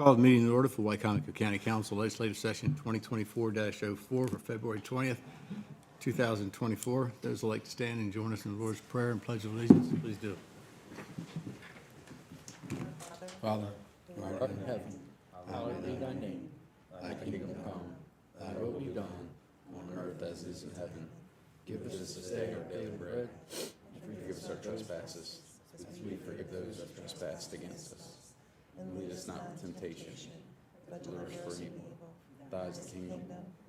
Call the meeting in order for Wicomico County Council Legislative Session 2024-04 for February 20th, 2024. Those who like to stand and join us in the Lord's Prayer and Pledge of Allegiance, please do. Father, who art in heaven, hallowed be thy name. Thy kingdom come, thy will be done, on earth as it is in heaven. Give us this day our daily bread, and forgive us our trespasses, as we forgive those who have trespassed against us. And lead us not into temptation, but deliver us from evil. Thy is the kingdom,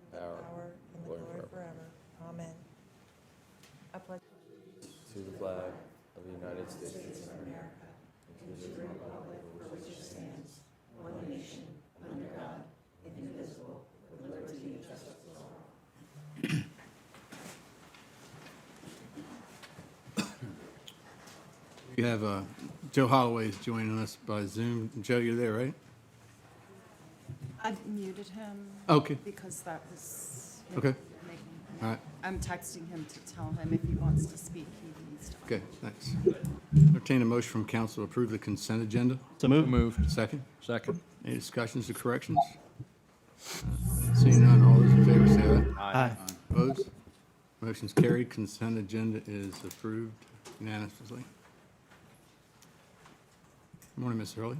power, and glory forever. Amen. I pledge To the flag of the United States of America, and to the republic for which it stands, one nation, under God, indivisible, with liberty and justice for all. We have Joe Holloway is joining us by Zoom. Joe, you're there, right? I muted him. Okay. Because that was Okay. making. All right. I'm texting him to tell him if he wants to speak, he needs to. Okay, thanks. Entertain a motion from council to approve the consent agenda. So moved. Second. Second. Any discussions or corrections? Seeing none, all those in favor say aye. Aye. Opposed? Motion's carried. Consent agenda is approved unanimously. Good morning, Ms. Hurley.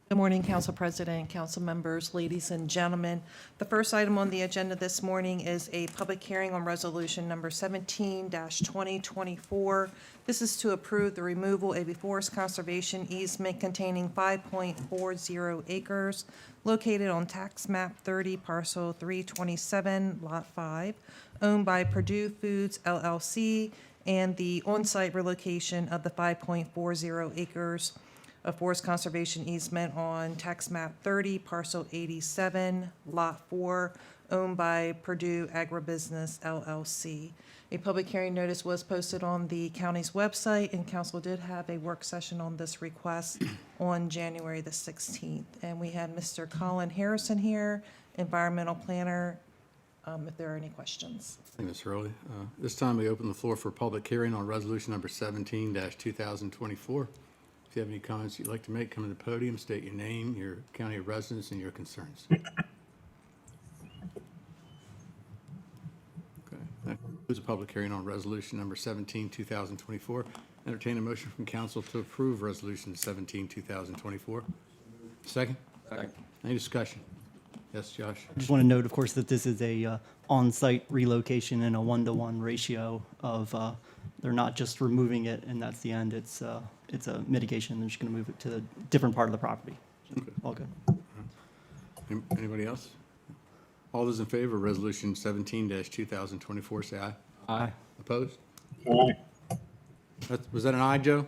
Good morning, Council President, Council members, ladies and gentlemen. The first item on the agenda this morning is a public hearing on resolution number 17-2024. This is to approve the removal of a forest conservation easement containing 5.40 acres located on tax map 30, parcel 327, lot 5, owned by Purdue Foods LLC, and the on-site relocation of the 5.40 acres of forest conservation easement on tax map 30, parcel 87, lot 4, owned by Purdue Agribusiness LLC. A public hearing notice was posted on the county's website, and council did have a work session on this request on January the 16th. And we had Mr. Colin Harrison here, environmental planner, if there are any questions. Thank you, Ms. Hurley. This time we open the floor for public hearing on resolution number 17-2024. If you have any comments you'd like to make, come to the podium, state your name, your county of residence, and your concerns. Okay, that concludes the public hearing on resolution number 17-2024. Entertain a motion from council to approve resolution 17-2024. Second? Second. Any discussion? Yes, Josh? I just want to note, of course, that this is a on-site relocation in a 1-to-1 ratio of, they're not just removing it and that's the end. It's a mitigation. They're just going to move it to a different part of the property. Okay. All good. Anybody else? All those in favor of resolution 17-2024, say aye. Aye. Opposed? Aye. Was that an aye, Joe?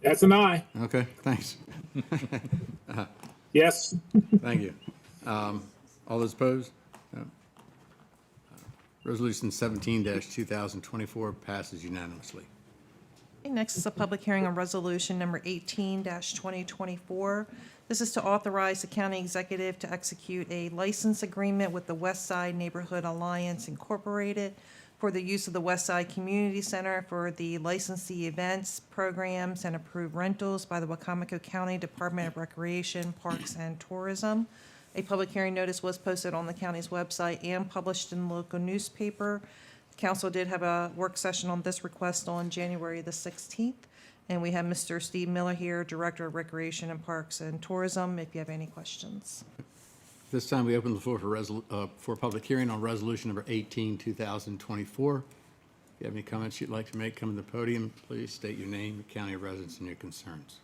That's an aye. Okay, thanks. Yes. Thank you. All those opposed? No. Resolution 17-2024 passes unanimously. Okay, next is a public hearing on resolution number 18-2024. This is to authorize the county executive to execute a license agreement with the West Side Neighborhood Alliance Incorporated for the use of the West Side Community Center for the licensee events, programs, and approved rentals by the Wicomico County Department of Recreation, Parks, and Tourism. A public hearing notice was posted on the county's website and published in the local newspaper. Council did have a work session on this request on January the 16th, and we have Mr. Steve Miller here, Director of Recreation and Parks and Tourism, if you have any questions. This time we open the floor for public hearing on resolution number 18-2024. If you have any comments you'd like to make, come to the podium. Please state your name, your county of residence, and your concerns.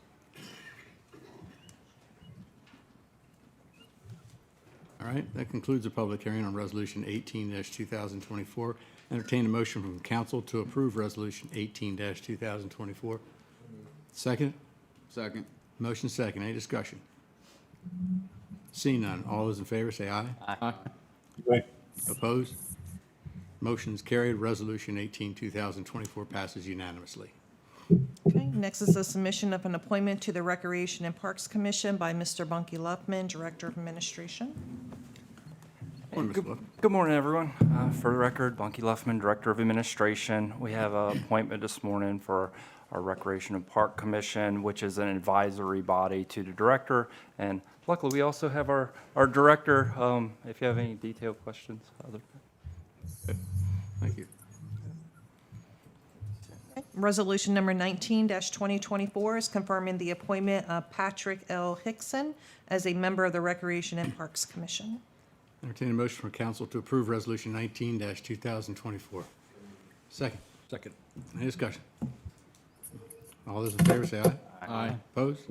All right, that concludes the public hearing on resolution 18-2024. Entertain a motion from council to approve resolution 18-2024. Second? Second. Motion second. Any discussion? Seeing none, all those in favor say aye. Aye. Aye. Opposed? Motion is carried. Resolution 18-2024 passes unanimously. Okay, next is a submission of an appointment to the Recreation and Parks Commission by Mr. Bunky Luffman, Director of Administration. Morning, Mr. Bluff. Good morning, everyone. For the record, Bunky Luffman, Director of Administration. We have an appointment this morning for our Recreation and Park Commission, which is an advisory body to the director. And luckily, we also have our director, if you have any detailed questions. Thank you. Resolution number 19-2024 is confirming the appointment of Patrick L. Hickson as a member of the Recreation and Parks Commission. Entertain a motion from council to approve Resolution 19-2024. Second. Second. Any discussion? All those in favor say aye. Aye. Opposed?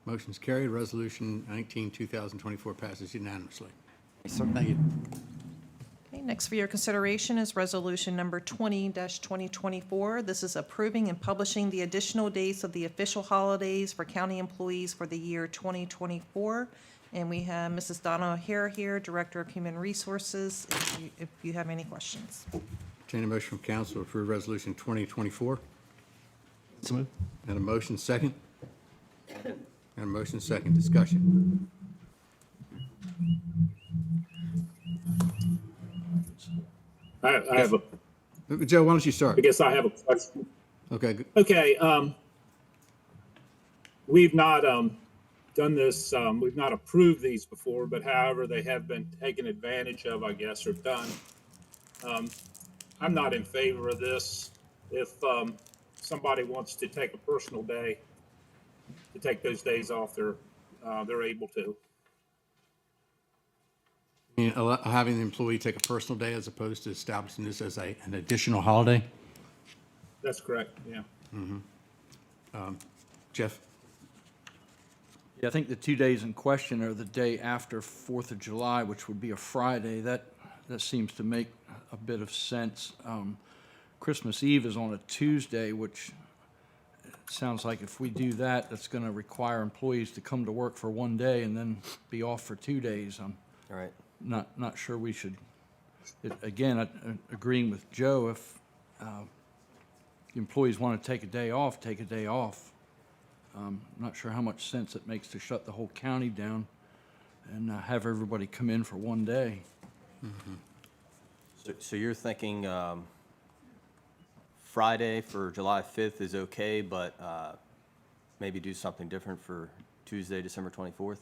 Motion's carried. Resolution 19-2024 passes unanimously. Yes, sir. Thank you. Okay, next for your consideration is resolution number 20-2024. This is approving and publishing the additional dates of the official holidays for county employees for the year 2024. And we have Mrs. Donna O'Hare here, Director of Human Resources, if you have any questions. Entertain a motion from council to approve Resolution 2024. So moved. And a motion second? And a motion second. Discussion. I have a, Joe, why don't you start? I guess I have a question. Okay, good. Okay, we've not, done this, we've not approved these before, but however, they have been taken advantage of, I guess, or done. I'm not in favor of this. If, somebody wants to take a personal day, to take those days off, they're able to. I mean, having the employee take a personal day as opposed to establishing this as an additional holiday? That's correct, yeah. Jeff? Yeah, I think the 2 days in question are the day after 4th of July, which would be a Friday. That seems to make a bit of sense. Christmas Eve is on a Tuesday, which sounds like if we do that, that's going to require employees to come to work for 1 day and then be off for 2 days. I'm All right. not sure we should, again, agreeing with Joe, if employees want to take a day off, take a day off. Not sure how much sense it makes to shut the whole county down and have everybody come in for 1 day. So you're thinking Friday for July 5th is okay, but maybe do something different for Tuesday, December 24th?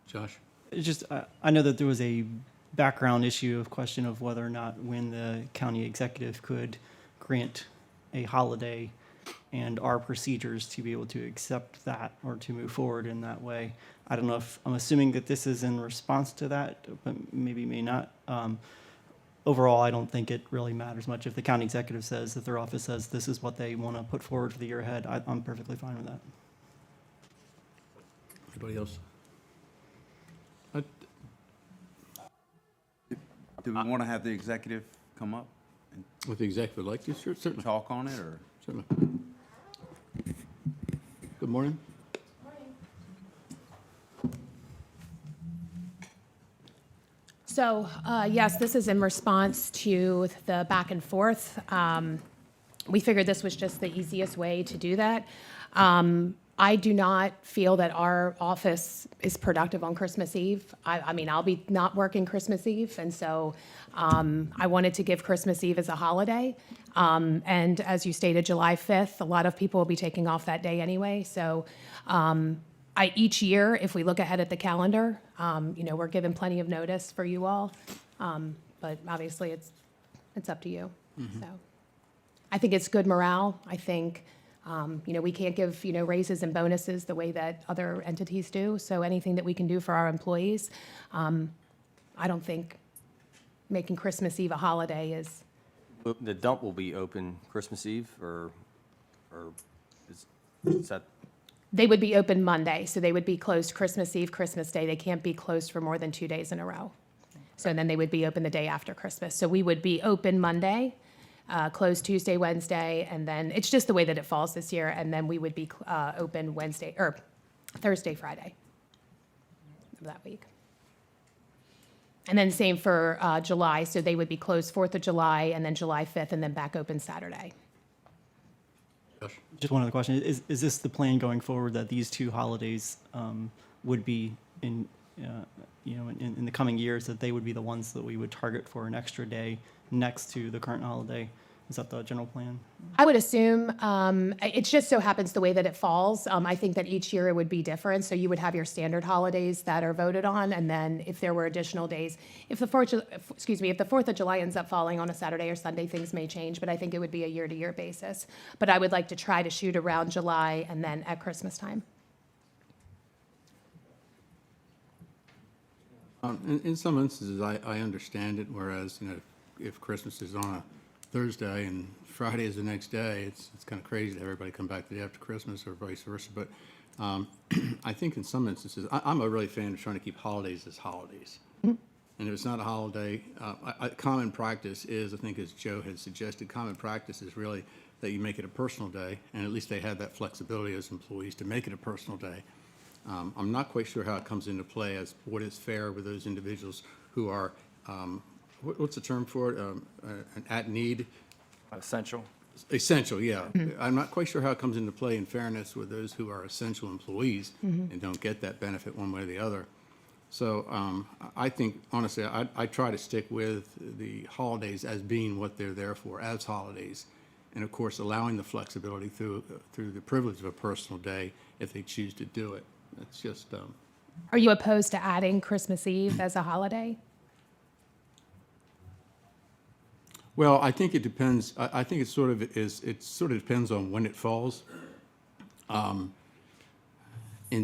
Josh? It's just, I know that there was a background issue of question of whether or not when the county executive could grant a holiday and our procedures to be able to accept that or to move forward in that way. I don't know if, I'm assuming that this is in response to that, but maybe may not. Overall, I don't think it really matters much. If the county executive says that their office says this is what they want to put forward for the year ahead, I'm perfectly fine with that. Anybody else? Do we want to have the executive come up and What the executive would like to? Sure, certainly. talk on it, or? Certainly. Good morning. So, yes, this is in response to the back and forth. We figured this was just the easiest way to do that. I do not feel that our office is productive on Christmas Eve. I mean, I'll be not working Christmas Eve, and so I wanted to give Christmas Eve as a holiday. And as you stated, July 5th, a lot of people will be taking off that day anyway. So each year, if we look ahead at the calendar, we're given plenty of notice for you all. But obviously, it's up to you. So I think it's good morale. I think, we can't give, raises and bonuses the way that other entities do. So anything that we can do for our employees, I don't think making Christmas Eve a holiday is. The dump will be open Christmas Eve, or is that? They would be open Monday, so they would be closed Christmas Eve, Christmas Day. They can't be closed for more than 2 days in a row. So then they would be open the day after Christmas. So we would be open Monday, closed Tuesday, Wednesday, and then it's just the way that it falls this year. And then we would be open Wednesday or Thursday, Friday of that week. And then same for July. So they would be closed 4th of July and then July 5th and then back open Saturday. Josh? Just one other question. Is this the plan going forward that these two holidays would be in the coming years, that they would be the ones that we would target for an extra day next to the current holiday? Is that the general plan? I would assume, it just so happens the way that it falls. I think that each year it would be different. So you would have your standard holidays that are voted on, and then if there were additional days, if the Fourth of July ends up falling on a Saturday or Sunday, things may change, but I think it would be a year-to-year basis. But I would like to try to shoot around July and then at Christmas time. In some instances, I understand it, whereas, if Christmas is on a Thursday and Friday is the next day, it's kind of crazy to have everybody come back the day after Christmas or vice versa. But I think in some instances, I'm a really fan of trying to keep holidays as holidays. And if it's not a holiday, common practice is, I think as Joe had suggested, common practice is really that you make it a personal day, and at least they have that flexibility as employees to make it a personal day. I'm not quite sure how it comes into play as what is fair with those individuals who are, what's the term for it? An at-need? Essential. Essential, yeah. I'm not quite sure how it comes into play in fairness with those who are essential employees and don't get that benefit one way or the other. So I think, honestly, I try to stick with the holidays as being what they're there for, as holidays. And of course, allowing the flexibility through the privilege of a personal day if they choose to do it. It's just, Are you opposed to adding Christmas Eve as a holiday? well, I think it depends. I think it sort of depends on when it falls. In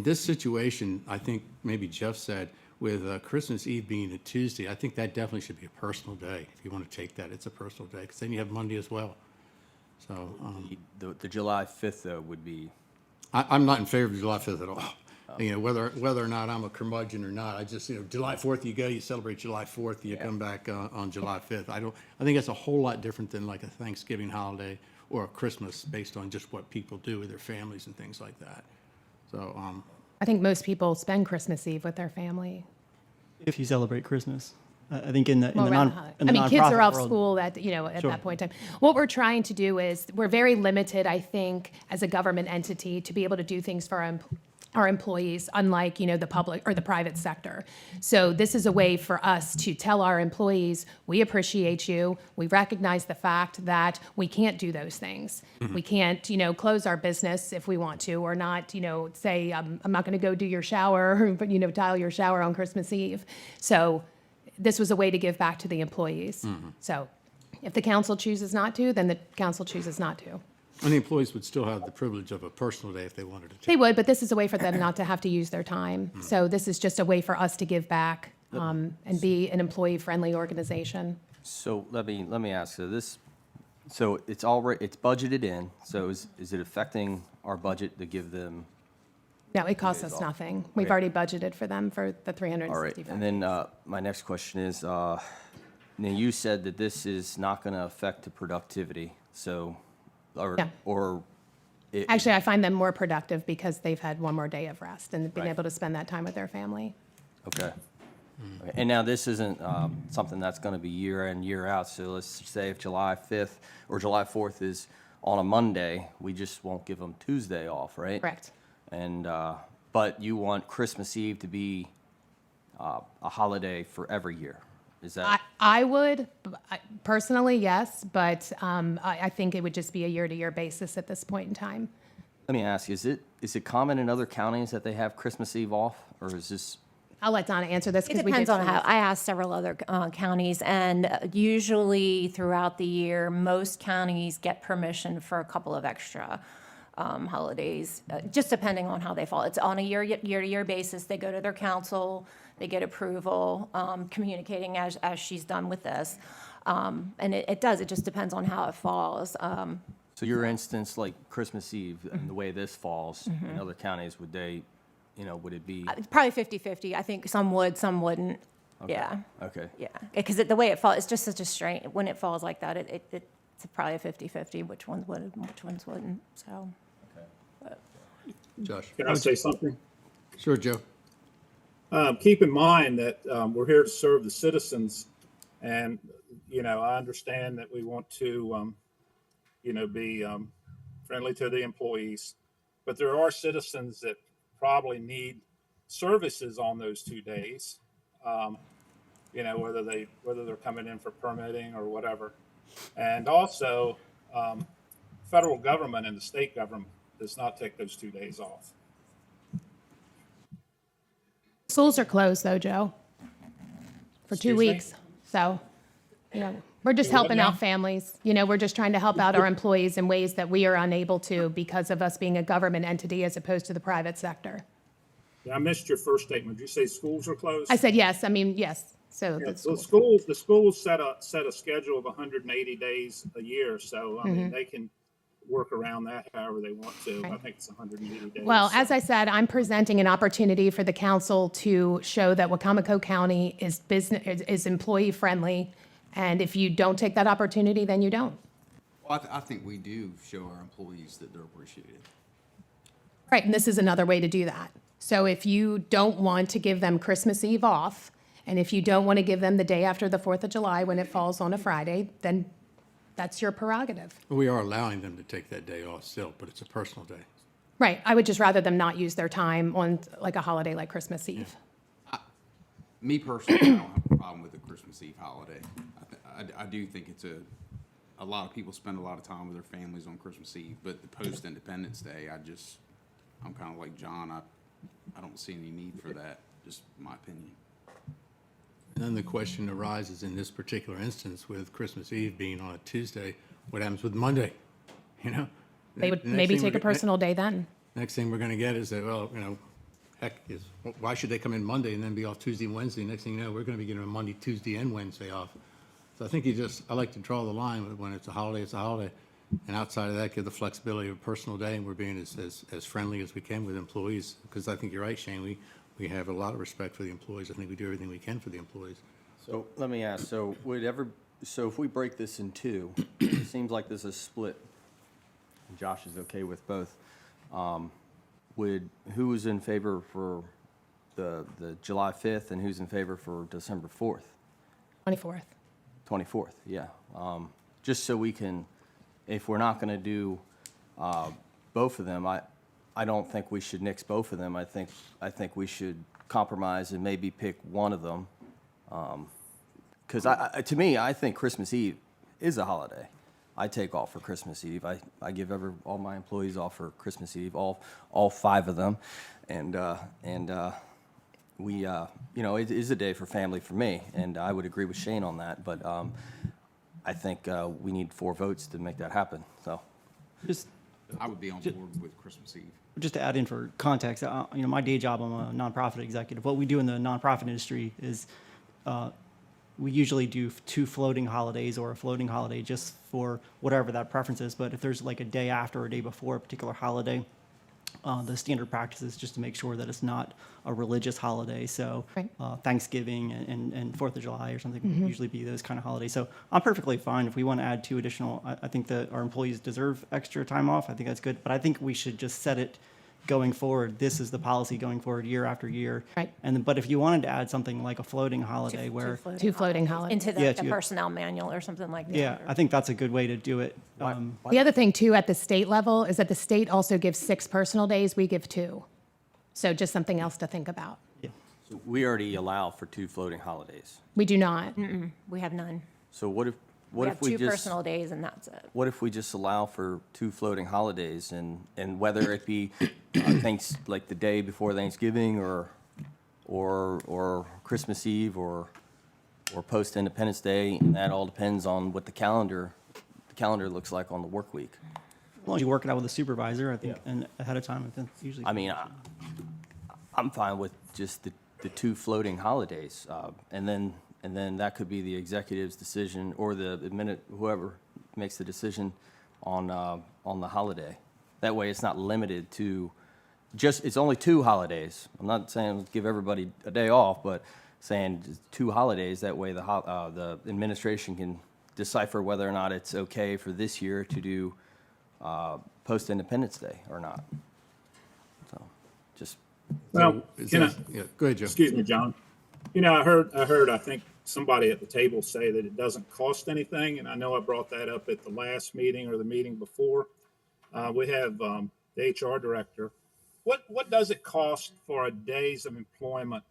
this situation, I think maybe Jeff said, with Christmas Eve being a Tuesday, I think that definitely should be a personal day. If you want to take that, it's a personal day, because then you have Monday as well. So The July 5th, though, would be, I'm not in favor of July 5th at all. Whether or not I'm a curmudgeon or not, I just, July 4th, you celebrate July 4th, you come back on July 5th. I think that's a whole lot different than like a Thanksgiving holiday or a Christmas based on just what people do with their families and things like that. So, I think most people spend Christmas Eve with their family. If you celebrate Christmas. I think in the Well, around the holiday. I mean, kids are off school at Sure. that point in time. What we're trying to do is, we're very limited, I think, as a government entity to be able to do things for our employees, unlike, the public or the private sector. So this is a way for us to tell our employees, we appreciate you. We recognize the fact that we can't do those things. We can't, close our business if we want to, or not, say, I'm not going to go do your shower, but, tile your shower on Christmas Eve. So this was a way to give back to the employees. So if the council chooses not to, then the council chooses not to. and the employees would still have the privilege of a personal day if they wanted to take. They would, but this is a way for them not to have to use their time. So this is just a way for us to give back and be an employee-friendly organization. so let me ask, so it's budgeted in, so is it affecting our budget to give them? No, it costs us nothing. We've already budgeted for them for the All right, 365. and then my next question is, now you said that this is not going to affect the productivity, so, Yeah. or Actually, I find them more productive because they've had one more day of rest and been Right. able to spend that time with their family. Okay. Okay. And now this isn't something that's going to be year in, year out, so let's say if July 5th or July 4th is on a Monday, we just won't give them Tuesday off, right? Correct. And, but you want Christmas Eve to be a holiday for every year, is that? I would, personally, yes, but I think it would just be a year-to-year basis at this point in time. Let me ask, is it common in other counties that they have Christmas Eve off, or is this? I'll let Donna answer this It because we did. depends on how, I asked several other counties, and usually throughout the year, most counties get permission for a couple of extra holidays, just depending on how they fall. It's on a year-to-year basis. They go to their council, they get approval, communicating as she's done with this. And it just depends on how it falls. So your instance, like Christmas Eve, and the way this falls, in other counties, would it be? It's probably 50-50. I think some would, some wouldn't. Okay. Yeah. Okay. Yeah, because the way it falls, it's just such a strange, when it falls like that, it's probably a 50-50, which ones would and which ones wouldn't, so. Josh? Can I say something? Sure, Joe. Keep in mind that we're here to serve the citizens, and I understand that we want to be friendly to the employees, but there are citizens that probably need services on those 2 days. Whether they're coming in for permitting or whatever. And also, federal government and the state government does not take those 2 days off. Schools are closed though, Joe, for 2 Excuse me? weeks. So, you know, we're just Do what helping now? out families. You know, we're just trying to help out our employees in ways that we are unable to because of us being a government entity as opposed to the private sector. Yeah, I missed your first statement. Did you say schools are closed? I said yes. I mean, yes. So Yeah, the so schools. the schools set a schedule of 180 days a year, so I Mm-hmm. mean, they can work around that however they want to. I Right. think it's 180 days. Well, so. as I said, I'm presenting an opportunity for the council to show that Wicomico County is is employee friendly. And if you don't take that opportunity, then you don't. Well, I think we do show our employees that they're appreciated. Right, and this is another way to do that. So if you don't want to give them Christmas Eve off, and if you don't want to give them the day after the 4th of July when it falls on a Friday, then that's your prerogative. We are allowing them to take that day off still, but it's a personal day. Right, I would just rather them not use their time on like a holiday like Christmas Eve. Me personally, I don't have a problem with the Christmas Eve holiday. I do think it's a lot of people spend a lot of time with their families on Christmas Eve, but the post-Independence Day, I'm kind of like John. I don't see any need for that, just my opinion. And then the question arises in this particular instance with Christmas Eve being on a Tuesday, what happens with Monday? You know? They would The next maybe thing take we're a go- ne- personal day then. Next thing we're gonna get is that, well, you know, heck, why should they come in Monday and then be off Tuesday and Wednesday? Next thing you know, we're gonna be getting a Monday, Tuesday, and Wednesday off. So I think I like to draw the line, but when it's a holiday, it's a holiday. And outside of that, give the flexibility of a personal day, and we're being as friendly as we can with employees. Because I think you're right, Shane, we have a lot of respect for the employees. I think we do everything we can for the employees. So let me ask, so if we break this in two, it seems like this is split. Josh is okay with both. Who is in favor for the July 5th and who's in favor for December 4th? 24th. 24th, yeah. Just so we can, if we're not gonna do both of them, I don't think we should nix both of them. I think we should compromise and maybe pick one of them. Because to me, I think Christmas Eve is a holiday. I take off for Christmas Eve. I give all my employees off for Christmas Eve, all 5 of them, and we, it is a day for family for me, and I would agree with Shane on that. But I think we need 4 votes to make that happen. So, Just I would be on board with Christmas Eve. just to add in for context, my day job, I'm a nonprofit executive. What we do in the nonprofit industry is we usually do 2 floating holidays or a floating holiday just for whatever that preference is. But if there's like a day after or a day before a particular holiday, the standard practice is just to make sure that it's not a religious holiday. So Right. Thanksgiving and 4th of July or something would usually be those kind of holidays. So I'm perfectly fine if we want to add 2 additional. I think that our employees deserve extra time off. I think that's good. But I think we should just set it going forward. This is the policy going forward year after year. Right. But if you wanted to add something like a floating holiday where, 2 floating holidays. Into Yeah, the to- personnel manual or something like that. yeah, I think that's a good way to do it. The other thing too, at the state level, is that the state also gives 6 personal days, we give 2. So just something else to think about. so we already allow for 2 floating holidays. We do not. We have none. So what if We have if we 2 just personal days and that's it. what if we just allow for 2 floating holidays and whether it be like the day before Thanksgiving or Christmas Eve or post Independence Day, and that all depends on what the calendar looks like on the work week. As long as you work it out with a supervisor, I think, and ahead of time, I think it's usually. I mean, I'm fine with just the 2 floating holidays, and then that could be the executive's decision or whoever makes the decision on the holiday. That way, it's not limited to it's only 2 holidays. I'm not saying give everybody a day off, but saying just 2 holidays. That way, the administration can decipher whether or not it's okay for this year to do post Independence Day or not. So, just. Well, Yeah, go ahead, Joe. excuse me, John. I heard, I think somebody at the table say that it doesn't cost anything, and I know I brought that up at the last meeting or the meeting before. We have the HR director. What does it cost for a day of employment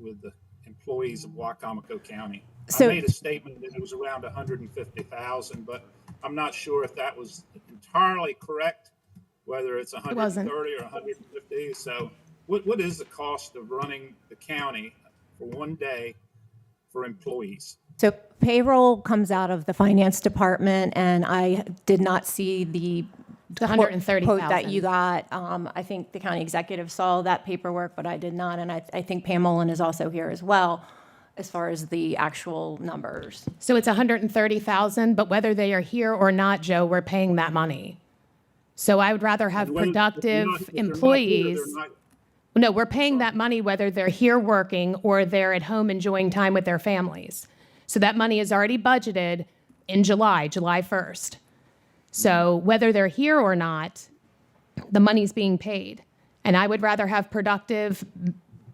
with the employees of Wicomico County? So- made a statement that it was around 150,000, but I'm not sure if that was entirely correct, whether it's wasn't. 130 or 150. So what is the cost of running the county for one day for employees? So payroll comes out of the finance department, and I did not see the The quote that 130,000. you got. I think the county executive saw that paperwork, but I did not. And I think Pam Mullen is also here as well, as far as the actual numbers. So it's 130,000, but whether they are here or not, Joe, we're paying that money. So I would rather have If they're productive not here, they're employees. not- No, we're paying that money whether they're here working or they're at home enjoying time with their families. So that money is already budgeted in July 1st. So whether they're here or not, the money's being paid. And I would rather have productive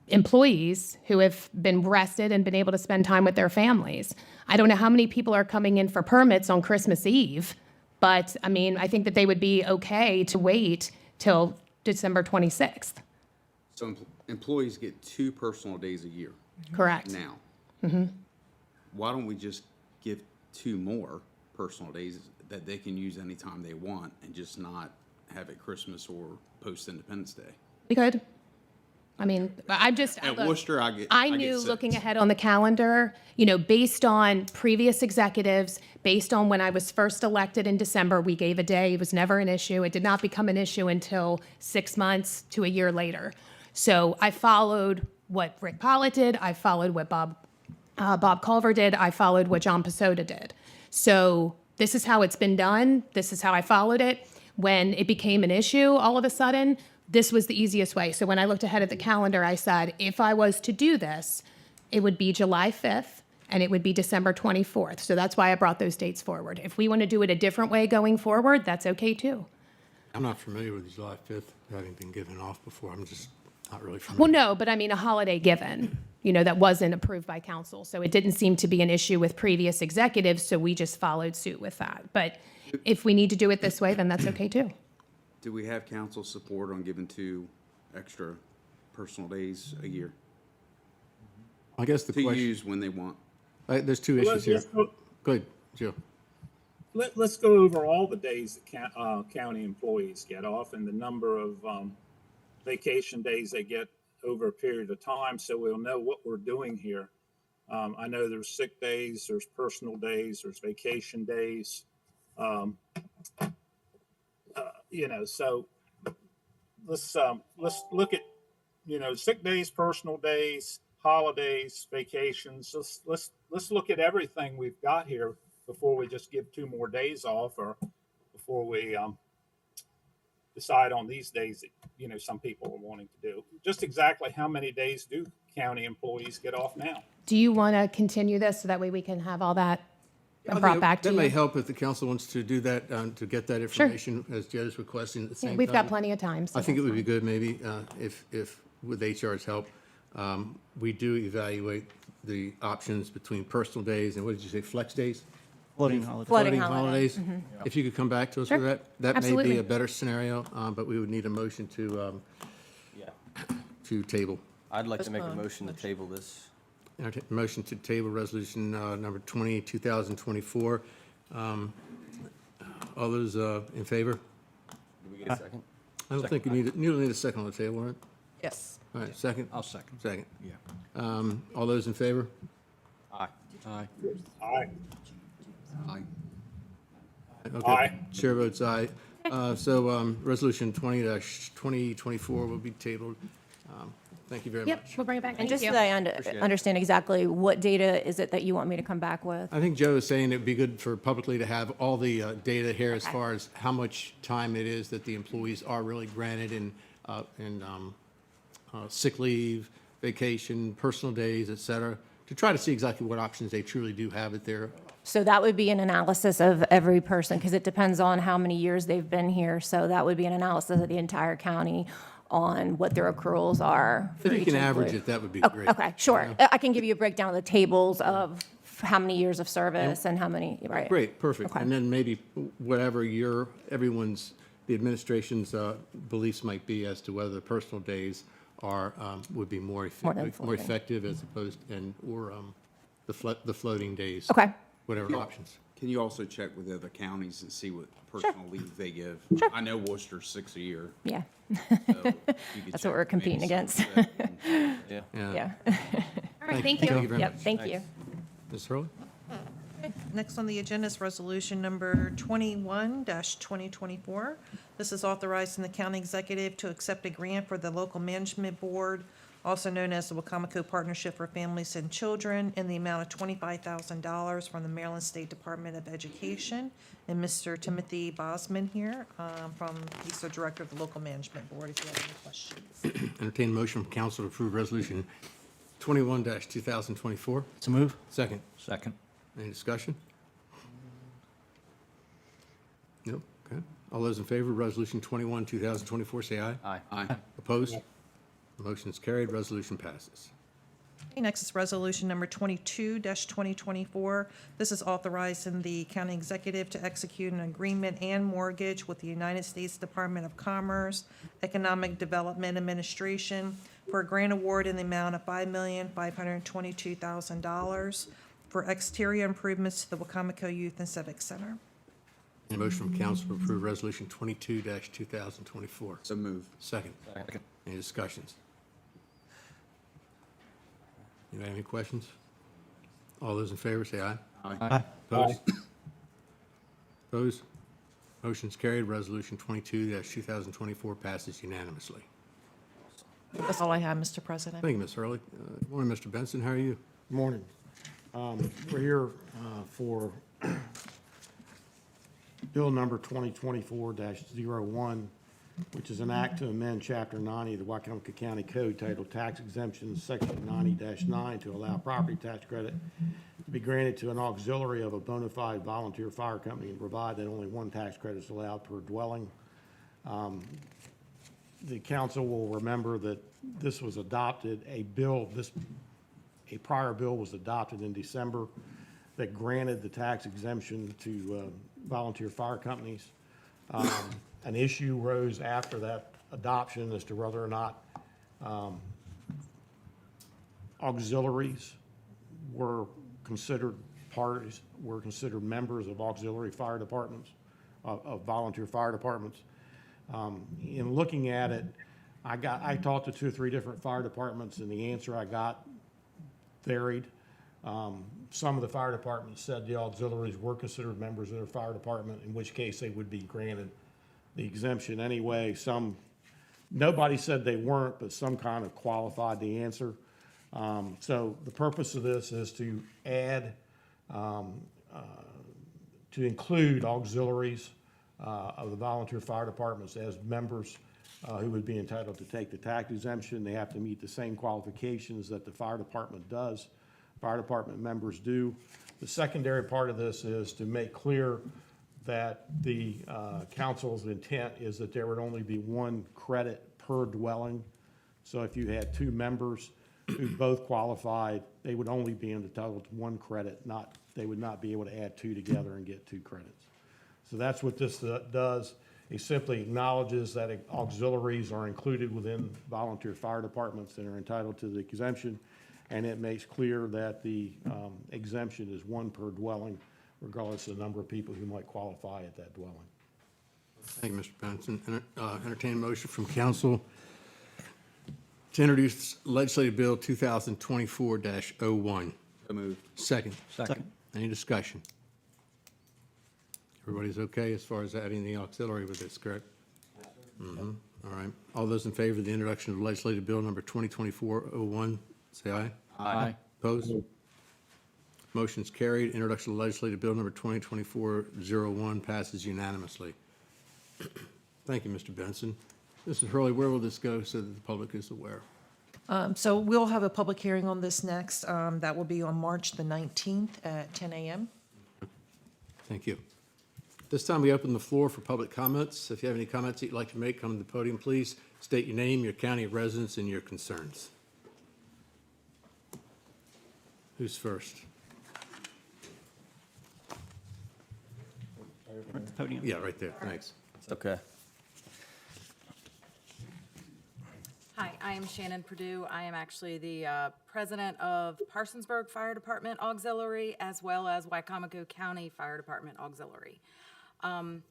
employees who have been rested and been able to spend time with their families. I don't know how many people are coming in for permits on Christmas Eve, but I mean, I think that they would be okay to wait till December 26th. So employees get 2 personal days a year Correct. now. Why don't we just give 2 more personal days that they can use anytime they want and just not have it Christmas or post-Independence Day? We could. I mean, I'm just. At look, Worcester, I I get knew 6. looking ahead on the calendar, you know, based on previous executives, based on when I was first elected in December, we gave a day. It was never an issue. It did not become an issue until 6 months to a year later. So I followed what Rick Pollitt did. I followed what Bob Culver did. I followed what John Pasota did. So this is how it's been done. This is how I followed it. When it became an issue, all of a sudden, this was the easiest way. So when I looked ahead at the calendar, I said, if I was to do this, it would be July 5th and it would be December 24th. So that's why I brought those dates forward. If we want to do it a different way going forward, that's okay too. I'm not familiar with July 5th, having been given off before. I'm just not really familiar. Well, no, but I mean a holiday given, you know, that wasn't approved by council. So it didn't seem to be an issue with previous executives, so we just followed suit with that. But if we need to do it this way, then that's okay too. Do we have council support on giving 2 extra personal days a year I guess the to question, use when they want? there's 2 Well, issues here. let's go- Go ahead, Joe. Let's go over all the days that county employees get off and the number of vacation days they get over a period of time, so we'll know what we're doing here. I know there's sick days, there's personal days, there's vacation days. You know, so let's look at, you know, sick days, personal days, holidays, vacations. Let's look at everything we've got here before we just give 2 more days off, or before we decide on these days that, you know, some people are wanting to do. Just exactly how many days do county employees get off now? Do you want to continue this so that way we can have all that I think brought back to That may you? help if the council wants to do that, to get that information as Joe's requesting at the Yeah, same time. we've got plenty of time. so I think it that's would be fine. good maybe if with HR's help, we do evaluate the options between personal days and what did you say, flex days? Floating holiday. Floating holiday. If you could come back to us Sure. with that, that may be Absolutely. a better scenario, but we would need a motion to table. I'd like to make a motion to table this. Motion to table resolution number 20, 2024. All those in favor? Do we get a second? I don't think you need a second on the table, right? Yes. All right, second? I'll second. Second. Yeah. All those in favor? Aye. Aye. Aye. Aye. Okay. Aye. Chair votes aye. So resolution 20-2024 will be tabled. Thank you very Yep, much. we'll bring it back. And Thank just you. so I Appreciate it. understand exactly, what data is it that you want me to come back with? I think Joe is saying it'd be good for publicly to have all the data here as far as how much time it is that the employees are really granted in sick leave, vacation, personal days, et cetera, to try to see exactly what options they truly do have at their. So that would be an analysis of every person, because it depends on how many years they've been here. So that would be an analysis of the entire county on what their accruals are. for If you each can average employee. it, that would be Oh, great. Okay, sure. I can give you a breakdown of the tables of how many years of service and how many, right? Great, perfect. Okay. And then maybe whatever the administration's beliefs might be as to whether the personal days would be more More than more floating. effective as opposed, or the floating days. Okay. Whatever options. Can you also check with the other counties and see what personal leave they give? I know Worcester's 6 a year. Yeah, So you could that's check what we're with maybe competing against. Somerset and- Yeah. Yeah. All right, thank Thank you. you very Yep, much. thank you. Ms. Hurley? Next on the agenda is Resolution Number 21-2024. This is authorizing the county executive to accept a grant for the Local Management Board, also known as the Wicomico Partnership for Families and Children, in the amount of $25,000 from the Maryland State Department of Education. And Mr. Timothy Bosman here, he's the Director of the Local Management Board, if you have any questions. Entertain a motion from council to approve Resolution 21-2024. So move. Second. Second. Any discussion? No? Okay. All those in favor of Resolution 21-2024, say aye. Aye. Aye. Opposed? Motion is carried. Resolution passes. Okay, next is Resolution Number 22-2024. This is authorizing the county executive to execute an agreement and mortgage with the United States Department of Commerce, Economic Development Administration for a grant award in the amount of $5,522,000 for exterior improvements to the Wicomico Youth and Civic Center. A motion from council to approve Resolution 22-2024. So move. Second. Second. Any discussions? You have any questions? All those in favor, say aye. Aye. Opposed? Opposed? Motion's carried. Resolution 22-2024 passes unanimously. That's all I have, Mr. President. Thank you, Ms. Hurley. Morning, Mr. Benson. How are you? Morning. We're here for Bill number 2024-01, which is an act to amend Chapter 90 of the Wicomico County Code titled Tax Exemptions, Section 90-9, to allow property tax credit to be granted to an auxiliary of a bona fide volunteer fire company and provide that only one tax credit is allowed per dwelling. The council will remember that this was adopted, a prior bill was adopted in December that granted the tax exemption to volunteer fire companies. An issue rose after that adoption as to whether or not auxiliaries were considered members of auxiliary fire departments, of volunteer fire departments. In looking at it, I talked to 2 or 3 different fire departments, and the answer I got varied. Some of the fire departments said the auxiliaries were considered members of their fire department, in which case they would be granted the exemption anyway. Nobody said they weren't, but some kind of qualified the answer. So the purpose of this is to add, to include auxiliaries of the volunteer fire departments as members who would be entitled to take the tax exemption. They have to meet the same qualifications that the fire department does. Fire department members do. The secondary part of this is to make clear that the council's intent is that there would only be 1 credit per dwelling. So if you had 2 members who both qualified, they would only be entitled to 1 credit, they would not be able to add 2 together and get 2 credits. So that's what this does. It simply acknowledges that auxiliaries are included within volunteer fire departments and are entitled to the exemption. And it makes clear that the exemption is 1 per dwelling, regardless of the number of people who might qualify at that dwelling. Thank you, Mr. Benson. Entertain a motion from council to introduce legislative bill 2024-01. So move. Second. Second. Any discussion? Everybody's okay as far as adding the auxiliary with this, correct? Mm-hmm. All right. All those in favor of the introduction of legislative bill number 2024-01, say aye. Aye. Opposed? Motion's carried. Introduction of legislative bill number 2024-01 passes unanimously. Thank you, Mr. Benson. Mrs. Hurley, where will this go so that the public is aware? So we'll have a public hearing on this next. That will be on March the 19th at 10 a.m. Thank you. This time we open the floor for public comments. If you have any comments that you'd like to make, come to the podium, please. State your name, your county of residence, and your concerns. Who's first? At the podium. Yeah, right there. Thanks. It's okay. Hi, I am Shannon Purdue. I am actually the president of Parsonsburg Fire Department Auxiliary, as well as Wicomico County Fire Department Auxiliary. I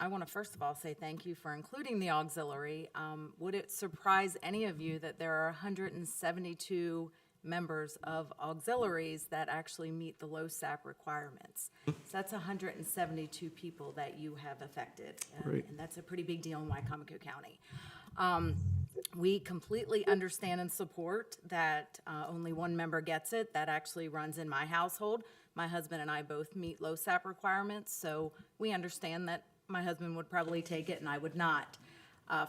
want to first of all say thank you for including the auxiliary. Would it surprise any of you that there are 172 members of auxiliaries that actually meet the low SAP requirements? So that's 172 people that you have affected. Great. And that's a pretty big deal in Wicomico County. We completely understand and support that only one member gets it. That actually runs in my household. My husband and I both meet low SAP requirements, so we understand that my husband would probably take it and I would not.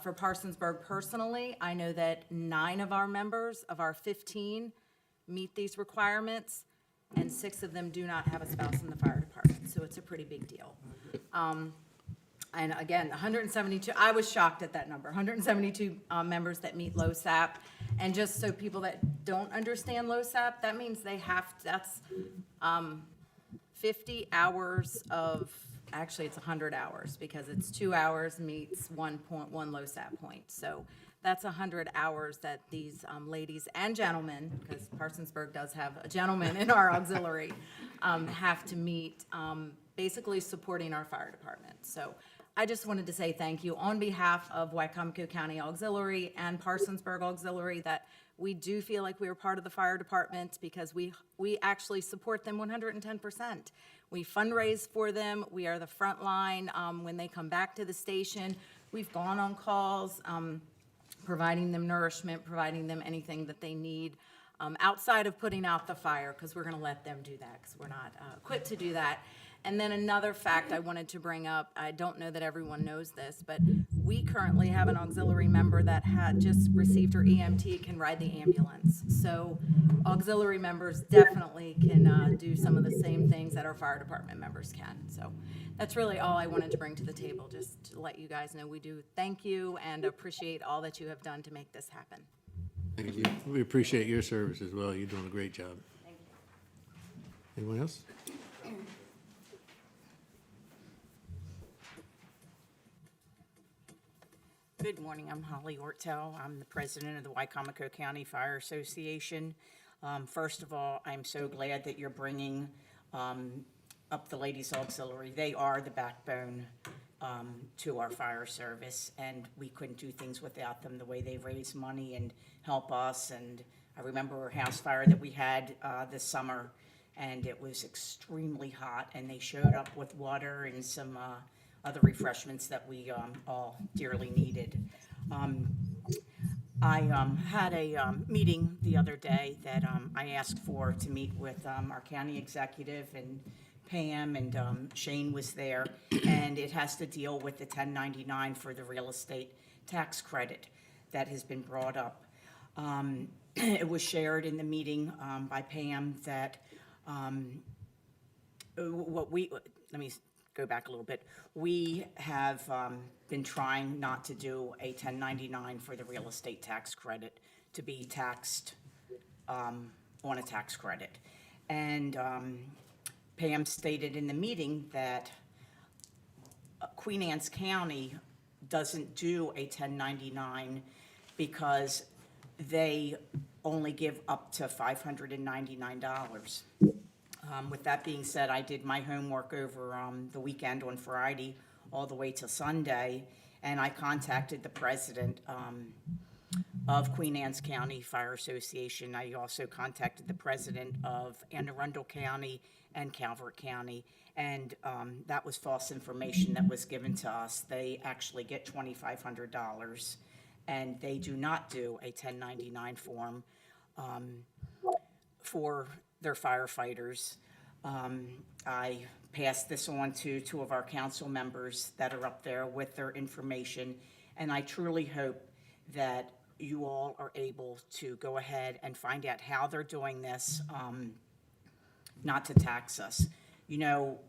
For Parsonsburg personally, I know that 9 of our members of our 15 meet these requirements, and 6 of them do not have a spouse in the fire department, so it's a pretty big deal. And again, 172, I was shocked at that number, 172 members that meet low SAP. And just so people that don't understand low SAP, that means they have, that's 50 hours of, actually it's 100 hours, because it's 2 hours meets 1.1 low SAP point. So that's 100 hours that these ladies and gentlemen, because Parsonsburg does have a gentleman in our auxiliary, have to meet, basically supporting our fire department. So I just wanted to say thank you on behalf of Wicomico County Auxiliary and Parsonsburg Auxiliary, that we do feel like we are part of the fire department, because we actually support them 110%. We fundraise for them. We are the front line when they come back to the station. We've gone on calls, providing them nourishment, providing them anything that they need outside of putting out the fire, because we're going to let them do that, because we're not equipped to do that. And then another fact I wanted to bring up, I don't know that everyone knows this, but we currently have an auxiliary member that had just received her EMT, can ride the ambulance. So auxiliary members definitely can do some of the same things that our fire department members can. So that's really all I wanted to bring to the table, just to let you guys know we do thank you and appreciate all that you have done to make this happen. Thank you. We appreciate your service as well. You're doing a great job. Thank you. Anyone else? Good morning, I'm Holly Ortel. I'm the president of the Wicomico County Fire Association. First of all, I'm so glad that you're bringing up the Ladies Auxiliary. They are the backbone to our fire service, and we couldn't do things without them, the way they raise money and help us. And I remember a house fire that we had this summer, and it was extremely hot, and they showed up with water and some other refreshments that we all dearly needed. I had a meeting the other day that I asked for to meet with our county executive, and Pam and Shane was there, and it has to deal with the 1099 for the real estate tax credit that has been brought up. It was shared in the meeting by Pam that let me go back a little bit. We have been trying not to do a 1099 for the real estate tax credit to be taxed on a tax credit. And Pam stated in the meeting that Queen Anne's County doesn't do a 1099 because they only give up to $599. With that being said, I did my homework over the weekend on Friday all the way to Sunday, and I contacted the president of Queen Anne's County Fire Association. I also contacted the president of Anne Arundel County and Calvert County, and that was false information that was given to us. They actually get $2,500, and they do not do a 1099 form for their firefighters. I passed this on to 2 of our council members that are up there with their information, and I truly hope that you all are able to go ahead and find out how they're doing this, not to tax us. You know,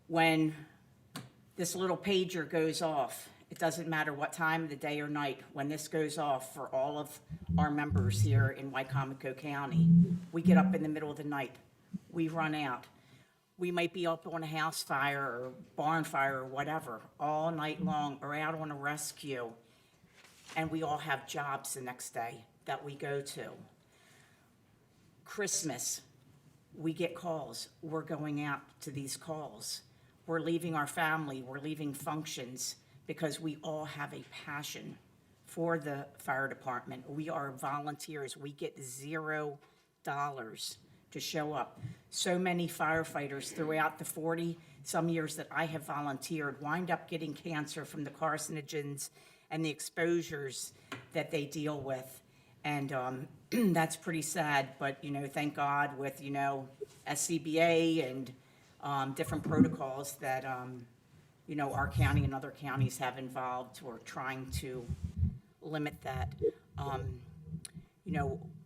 when this little pager goes off, it doesn't matter what time of the day or night, when this goes off for all of our members here in Wicomico County, we get up in the middle of the night, we run out. We might be up on a house fire or barn fire or whatever all night long, or out on a rescue. and we all have jobs the next day that we go to. Christmas, we get calls. We're going out to these calls. We're leaving our family, we're leaving functions because we all have a passion for the fire department. We are volunteers. We get $0 to show up. So many firefighters throughout the 40-some years that I have volunteered wind up getting cancer from the carcinogens and the exposures that they deal with. And that's pretty sad, but, thank God with, SCBA and different protocols that, our county and other counties have involved, we're trying to limit that.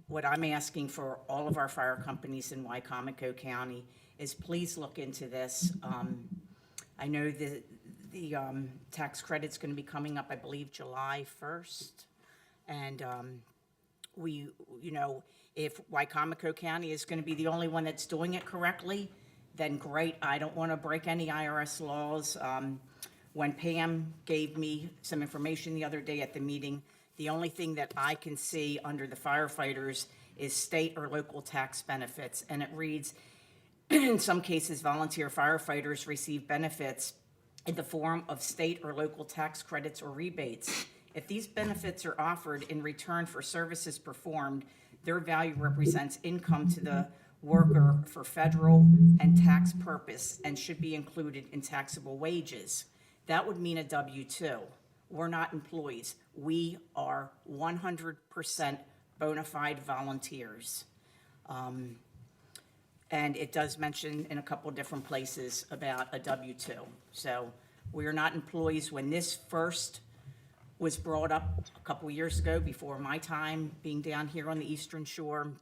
What I'm asking for all of our fire companies in Wicomico County is please look into this. I know the tax credit's going to be coming up, I believe, July 1st. And if Wicomico County is going to be the only one that's doing it correctly, then great. I don't want to break any IRS laws. When Pam gave me some information the other day at the meeting, the only thing that I can see under the firefighters is state or local tax benefits. And it reads, in some cases, volunteer firefighters receive benefits in the form of state or local tax credits or rebates. If these benefits are offered in return for services performed, their value represents income to the worker for federal and tax purpose and should be included in taxable wages. That would mean a W-2. We're not employees. We are 100% bona fide volunteers. And it does mention in a couple different places about a W-2. So we are not employees. When this first was brought up a couple years ago, before my time being down here on the Eastern Shore,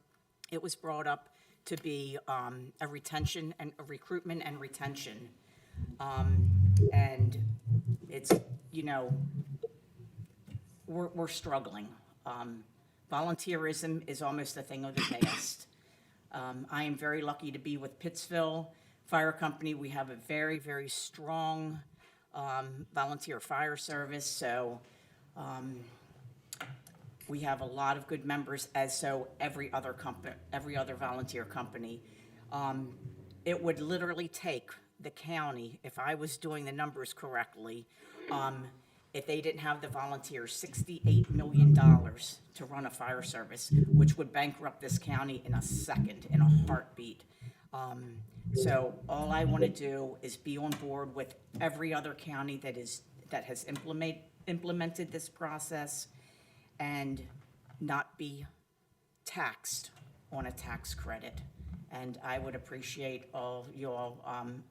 it was brought up to be a retention and a recruitment and retention. And it's, we're struggling. Volunteerism is almost a thing of the past. I am very lucky to be with Pittsville Fire Company. We have a very, very strong volunteer fire service. So we have a lot of good members, as so every other volunteer company. It would literally take the county, if I was doing the numbers correctly, if they didn't have the volunteers, $68 million to run a fire service, which would bankrupt this county in a second, in a heartbeat. So all I want to do is be on board with every other county that has implemented this process and not be taxed on a tax credit. And I would appreciate all you all.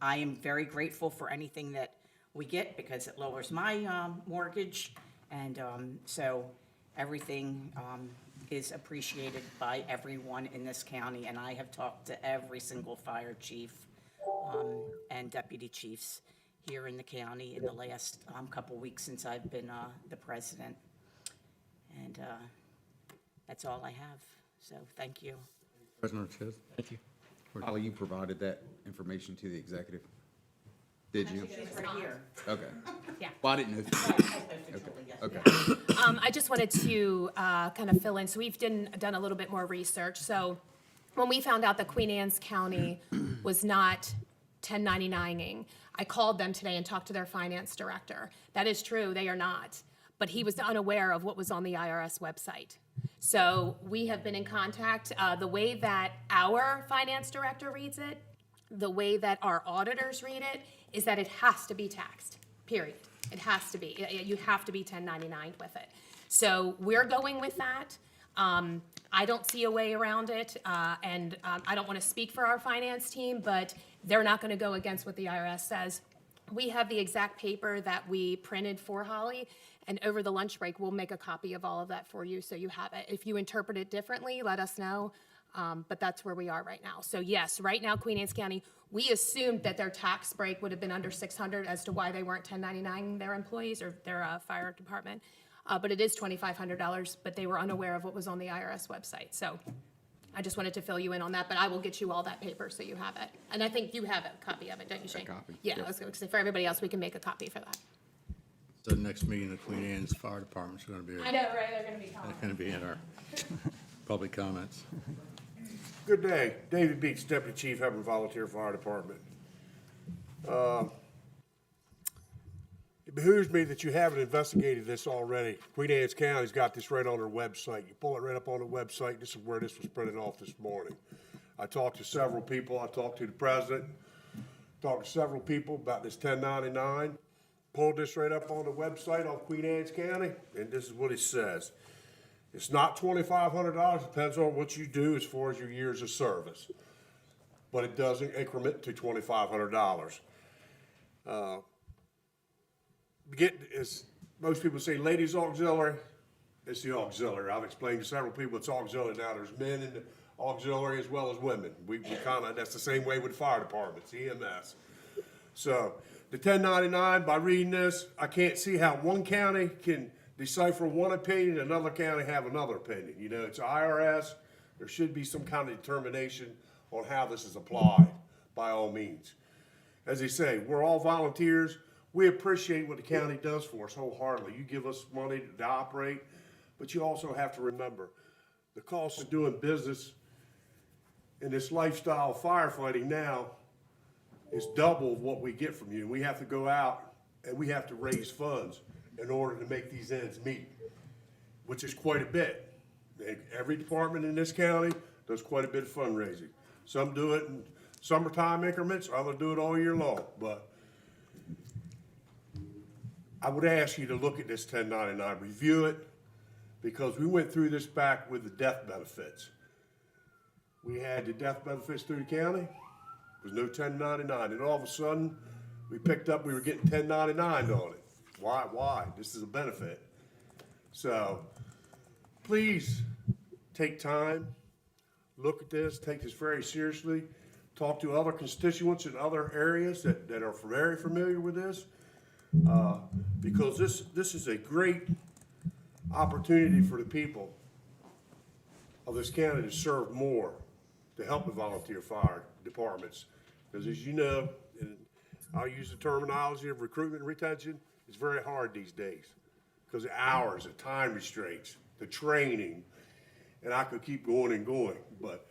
I am very grateful for anything that we get because it lowers my mortgage. And so everything is appreciated by everyone in this county. And I have talked to every single fire chief and deputy chiefs here in the county in the last couple weeks since I've been the president. And that's all I have. So thank you. President Ortiz? Thank you. Holly, you provided that information to the executive? Did you? It's right here. Okay. Yeah. Well, I didn't know. Okay. I just wanted to kind of fill in. So we've done a little bit more research. So when we found out that Queen Anne's County was not 1099ing, I called them today and talked to their finance director. That is true, they are not. But he was unaware of what was on the IRS website. So we have been in contact. The way that our finance director reads it, the way that our auditors read it, is that it has to be taxed, period. It has to be. You have to be 1099 with it. So we're going with that. I don't see a way around it, and I don't want to speak for our finance team, but they're not going to go against what the IRS says. We have the exact paper that we printed for Holly, and over the lunch break, we'll make a copy of all of that for you so you have it. If you interpret it differently, let us know, but that's where we are right now. So yes, right now, Queen Anne's County, we assumed that their tax break would have been under 600 as to why they weren't 1099 their employees or their fire department. But it is $2,500, but they were unaware of what was on the IRS website. So I just wanted to fill you in on that, but I will get you all that paper so you have it. And I think you have a copy of it, don't you, Shane? copy, Yeah, yep. I was going to say, for everybody else, we can make a copy for that. So the next meeting, the Queen Anne's Fire Department's going to be, I know, right? They're going to be calling. going to be in our public comments. Good day. David Beach, Deputy Chief, Hebron Volunteer Fire Department. It behooves me that you haven't investigated this already. Queen Anne's County's got this right on their website. You pull it right up on the website. This is where this was printed off this morning. I talked to several people. I talked to the president, talked to several people about this 1099. Pulled this right up on the website on Queen Anne's County, and this is what it says. It's not $2,500, depends on what you do as far as your years of service. But it doesn't increment to $2,500. Most people say ladies auxiliary, it's the auxiliary. I've explained to several people it's auxiliary now. There's men in the auxiliary as well as women. We kind of, that's the same way with fire departments, EMS. So the 1099, by reading this, I can't see how one county can decipher one opinion, another county have another opinion. You know, it's IRS. There should be some kind of determination on how this is applied, by all means. As they say, we're all volunteers. We appreciate what the county does for us wholeheartedly. You give us money to operate, but you also have to remember the cost of doing business in this lifestyle of firefighting now is double what we get from you. We have to go out and we have to raise funds in order to make these ends meet, which is quite a bit. And every department in this county does quite a bit of fundraising. Some do it in summertime increments, others do it all year long. But I would ask you to look at this 1099, review it, because we went through this back with the death benefits. We had the death benefits through the county. There was no 1099. And all of a sudden, we picked up, we were getting 1099 on it. Why? This is a benefit. So please take time, look at this, take this very seriously, talk to other constituents in other areas that are very familiar with this. Because this is a great opportunity for the people of this county to serve more, to help the volunteer fire departments. Because as you know, and I'll use the terminology of recruitment and retention, it's very hard these days because of hours, the time restraints, the training, and I could keep going and going. But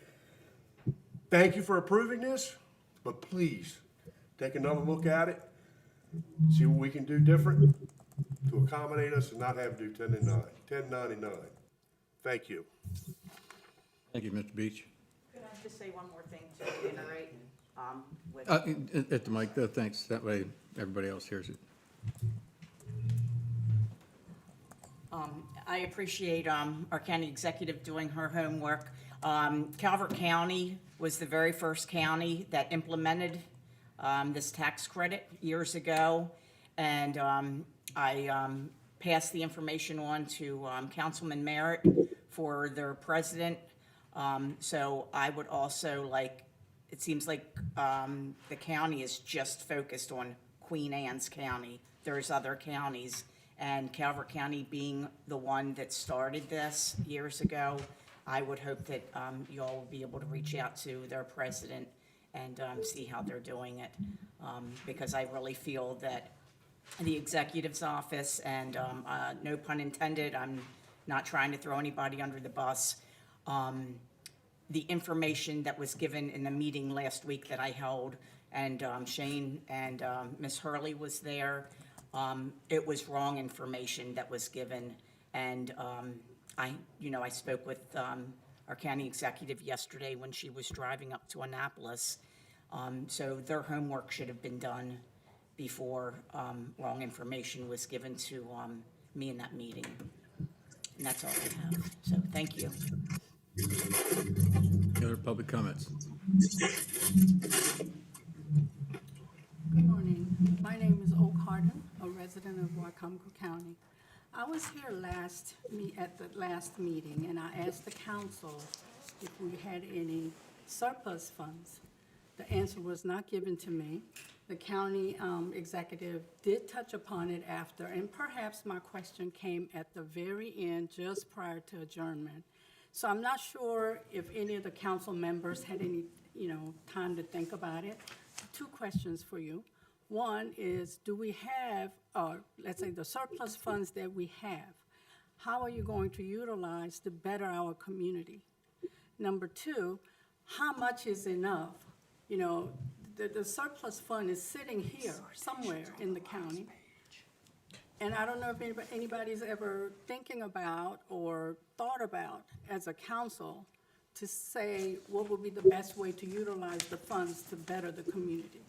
thank you for approving this, but please take another look at it. See what we can do different to accommodate us and not have to do 1099. Thank you. Thank you, Mr. Beach. Could I just say one more thing to reiterate? At the mic, though, thanks. That way everybody else hears it. I appreciate our county executive doing her homework. Calvert County was the very first county that implemented this tax credit years ago, and I passed the information on to Councilman Merritt for their president. So I would also like, it seems like the county is just focused on Queen Anne's County. There's other counties, and Calvert County being the one that started this years ago, I would hope that you all will be able to reach out to their president and see how they're doing it. Because I really feel that the executive's office, and no pun intended, I'm not trying to throw anybody under the bus, the information that was given in the meeting last week that I held, and Shane and Ms. Hurley was there, it was wrong information that was given. And I spoke with our county executive yesterday when she was driving up to Annapolis. So their homework should have been done before wrong information was given to me in that meeting. And that's all I have. So thank you. Any other public comments? Good morning. My name is Oak Harden, a resident of Wicomico County. I was here at the last meeting, and I asked the council if we had any surplus funds. The answer was not given to me. The county executive did touch upon it after, and perhaps my question came at the very end, just prior to adjournment. So I'm not sure if any of the council members had any, time to think about it. Two questions for you. One is, do we have, let's say, the surplus funds that we have, how are you going to utilize to better our community? Number two, how much is enough? You know, the surplus fund is sitting here somewhere in the county. And I don't know if anybody's ever thinking about or thought about as a council to say what would be the best way to utilize the funds to better the community.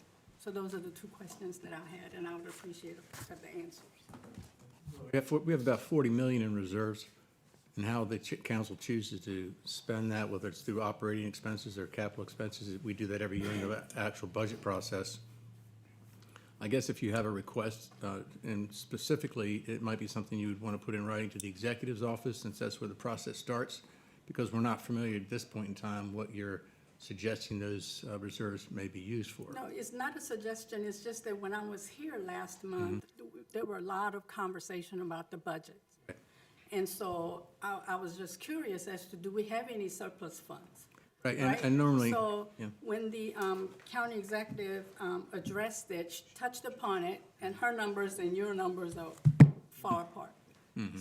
So those are the two questions that I had, and I would appreciate the answers. We have about 40 million in reserves, and how the council chooses to spend that, whether it's through operating expenses or capital expenses, we do that every year in the actual budget process. I guess if you have a request, and specifically, it might be something you would want to put in writing to the executive's office, since that's where the process starts, because we're not familiar at this point in time what you're suggesting those reserves may be used for. No, it's not a suggestion, it's just that when I was here last month, there were a lot of conversation about the budget. And so I was just curious as to, do we have any surplus funds? Right, and normally, So yeah. when the county executive addressed it, she touched upon it, and her numbers and your numbers are far apart.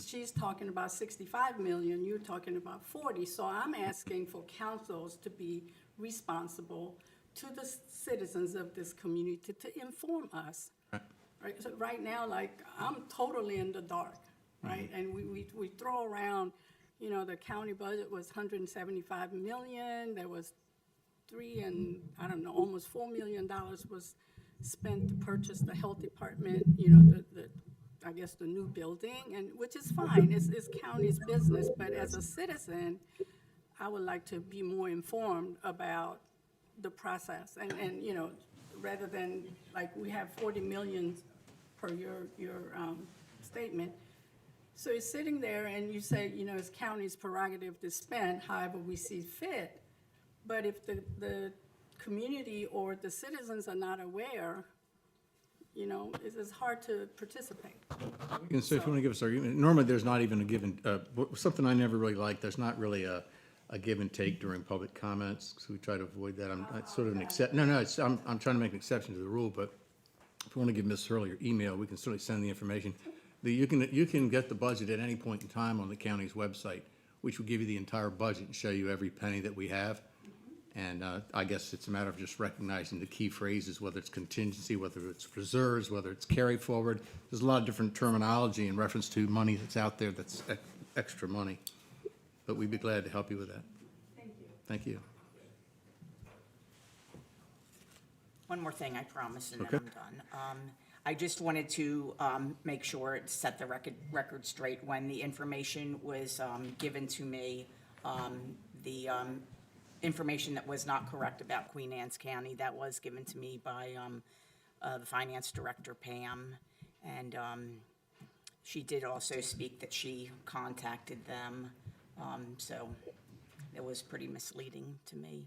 She's talking about 65 million, you're talking about 40. So I'm asking for councils to be responsible to the citizens of this community to inform us. Right, so right now, like, I'm totally in the dark, right? And we throw around, you know, the county budget was 175 million, there was almost $4 million was spent to purchase the health department, you know, I guess the new building, and which is fine, it's county's business, but as a citizen, I would like to be more informed about the process, and you know, rather than, like, we have 40 million per your statement. So it's sitting there, and you say, you know, it's county's prerogative to spend however we see fit, but if the community or the citizens are not aware, you know, it's hard to participate. And so if you want to give us argument, normally there's not even a given, something I never really like, there's not really a give and take during public comments, so we try to avoid that. It's sort of an I'm trying to make an exception to the rule, but if you want to give Ms. Hurley your email, we can certainly send the information. You can get the budget at any point in time on the county's website, which will give you the entire budget and show you every penny that we have. And I guess it's a matter of just recognizing the key phrases, whether it's contingency, whether it's reserves, whether it's carry forward. There's a lot of different terminology in reference to money that's out there that's extra money. But we'd be glad to help you with that. Thank you. Thank you. One more thing, I promise, and then Okay. I'm done. I just wanted to make sure it set the record straight. When the information was given to me, the information that was not correct about Queen Anne's County, that was given to me by the finance director, Pam. And she did also speak that she contacted them. So it was pretty misleading to me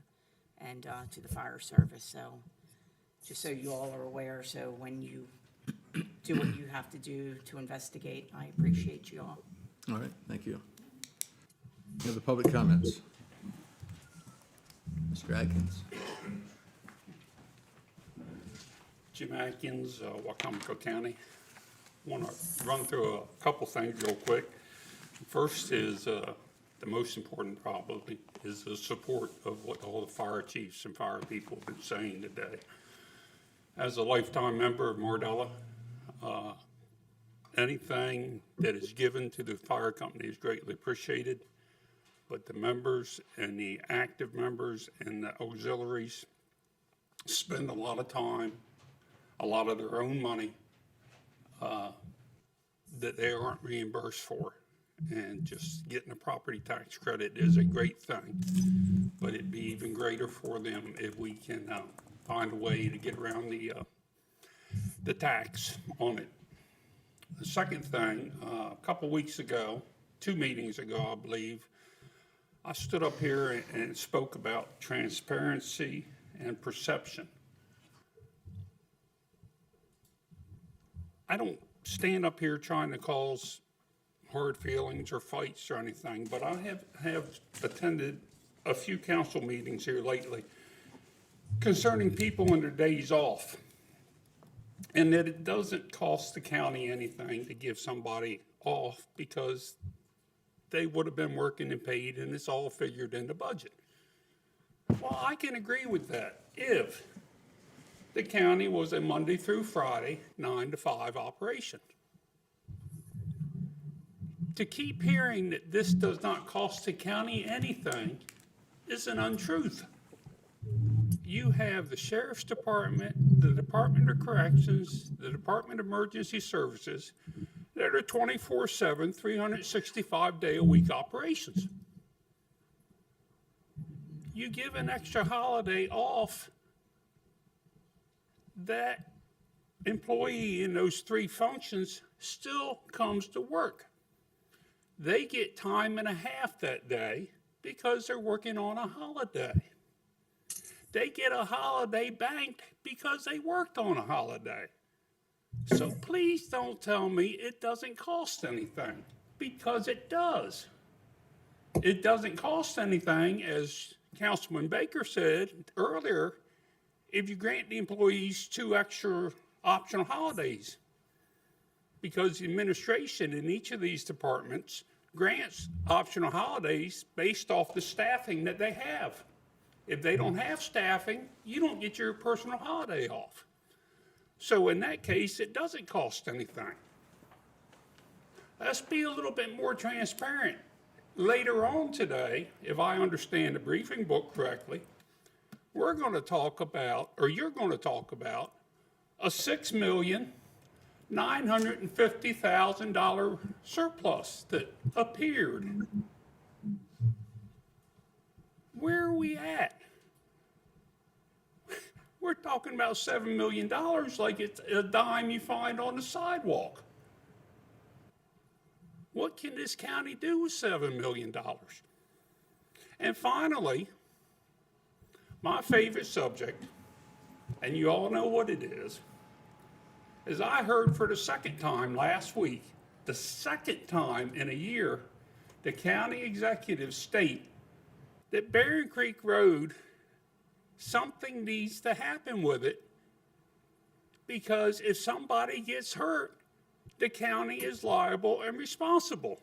and to the fire service. So just so you all are aware, so when you do what you have to do to investigate, I appreciate you all. All right, thank you. Any other public comments? Mr. Atkins. Jim Atkins, Wicomico County. Want to run through a couple things real quick. First is, the most important probably, is the support of what all the fire chiefs and fire people have been saying today. As a lifetime member of Mardella, anything that is given to the fire company is greatly appreciated, but the members and the active members and the auxiliaries spend a lot of time, a lot of their own money that they aren't reimbursed for. And just getting a property tax credit is a great thing, but it'd be even greater for them if we can find a way to get around the tax on it. The second thing, a couple weeks ago, 2 meetings ago, I believe, I stood up here and spoke about transparency and perception. I don't stand up here trying to cause hard feelings or fights or anything, but I have attended a few council meetings here lately concerning people and their days off. And that it doesn't cost the county anything to give somebody off because they would have been working and paid, and it's all figured in the budget. Well, I can agree with that if the county was a Monday through Friday, 9 to 5 operation. To keep hearing that this does not cost the county anything is an untruth. You have the Sheriff's Department, the Department of Corrections, the Department of Emergency Services that are 24/7, 365-day-a-week operations. You give an extra holiday off, that employee in those 3 functions still comes to work. They get time and a half that day because they're working on a holiday. They get a holiday banked because they worked on a holiday. So please don't tell me it doesn't cost anything, because it does. It doesn't cost anything, as Councilman Baker said earlier, if you grant the employees 2 extra optional holidays, because the administration in each of these departments grants optional holidays based off the staffing that they have. If they don't have staffing, you don't get your personal holiday off. So in that case, it doesn't cost anything. Let's be a little bit more transparent. Later on today, if I understand the briefing book correctly, we're going to talk about, or you're going to talk about, a $6,950,000 surplus that appeared. Where are we at? We're talking about $7 million like it's a dime you find on the sidewalk. What can this county do with $7 million? And finally, my favorite subject, and you all know what it is I heard for the second time last week, the second time in a year, the county executive state that Barron Creek Road, something needs to happen with it, because if somebody gets hurt, the county is liable and responsible.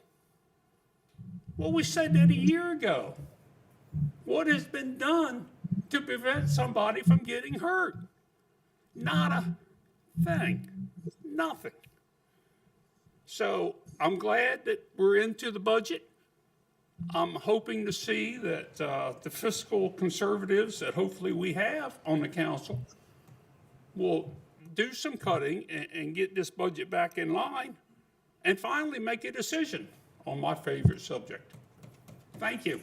Well, we said that a year ago. What has been done to prevent somebody from getting hurt? Not a thing. Nothing. So I'm glad that we're into the budget. I'm hoping to see that the fiscal conservatives that hopefully we have on the council will do some cutting and get this budget back in line and finally make a decision on my favorite subject. Thank you.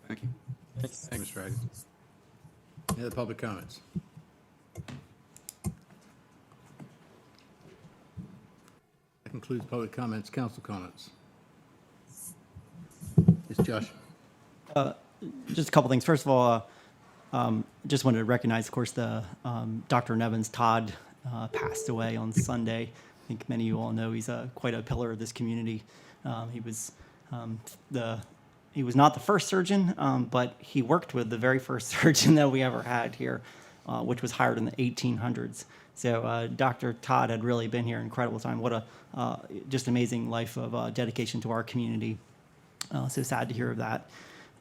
Thank you. Thanks, Mr. Wright. Any other public comments? That concludes public comments. Council comments. It's Josh. Just a couple things. First of all, just wanted to recognize, of course, the Dr. Nevins Todd passed away on Sunday. I think many of you all know he's quite a pillar of this community. He was not the first surgeon, but he worked with the very first surgeon that we ever had here, which was hired in the 1800s. So Dr. Todd had really been here an incredible time. What a just amazing life of dedication to our community. So sad to hear of that.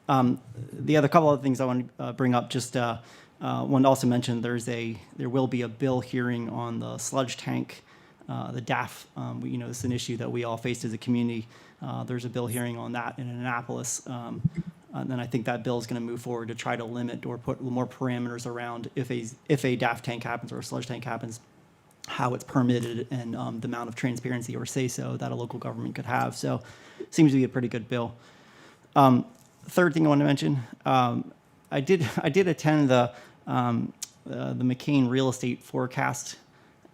The other couple of things I want to bring up, just want to also mention there will be a bill hearing on the sludge tank, the DAF. This is an issue that we all faced as a community. There's a bill hearing on that in Annapolis. And then I think that bill is going to move forward to try to limit or put more parameters around if a DAF tank happens or a sludge tank happens, how it's permitted and the amount of transparency or say-so that a local government could have. So it seems to be a pretty good bill. Third thing I want to mention, I did attend the McCain real estate forecast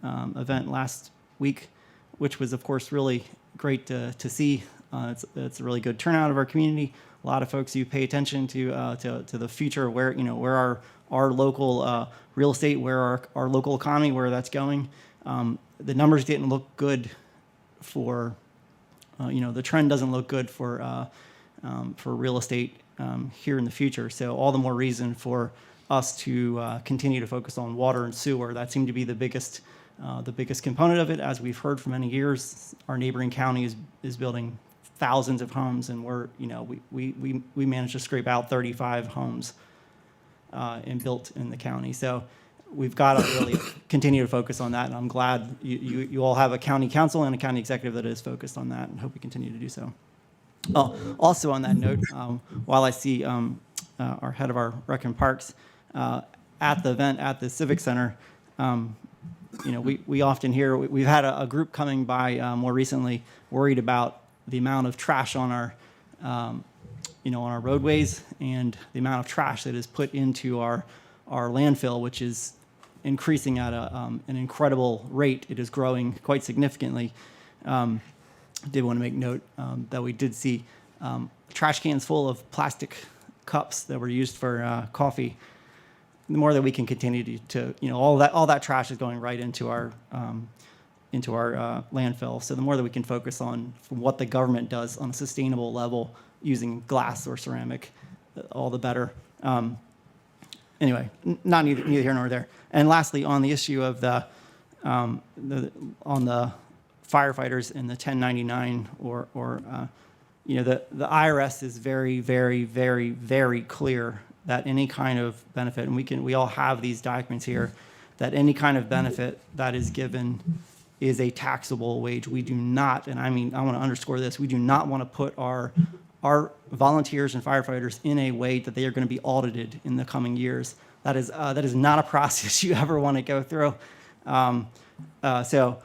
event last week, which was of course really great to see. It's a really good turnout of our community. A lot of folks who pay attention to the future, where our local real estate, where our local economy, where that's going. The numbers didn't look good for, the trend doesn't look good for real estate here in the future. So all the more reason for us to continue to focus on water and sewer. That seemed to be the biggest The biggest component of it, as we've heard for many years, our neighboring county is building thousands of homes, and we managed to scrape out 35 homes and built in the county. So we've got to really continue to focus on that, and I'm glad you all have a county council and a county executive that is focused on that, and hope we continue to do so. Oh, also on that note, while I see our head of our Rec and Parks at the event at the Civic Center, we often hear, we've had a group coming by more recently worried about the amount of trash on our, on our roadways and the amount of trash that is put into our landfill, which is increasing at an incredible rate. It is growing quite significantly. Did want to make note that we did see trash cans full of plastic cups that were used for coffee. The more that we can continue to all that trash is going right into our landfill. So the more that we can focus on what the government does on a sustainable level using glass or ceramic, all the better. Anyway, not neither here nor there. And lastly, on the issue of the firefighters in the 1099 or the IRS is very, very, very, very clear that any kind of benefit, and we all have these documents here, that any kind of benefit that is given is a taxable wage. We do not, and I want to underscore this, we do not want to put our volunteers and firefighters in a way that they are going to be audited in the coming years. That is not a process you ever want to go through. So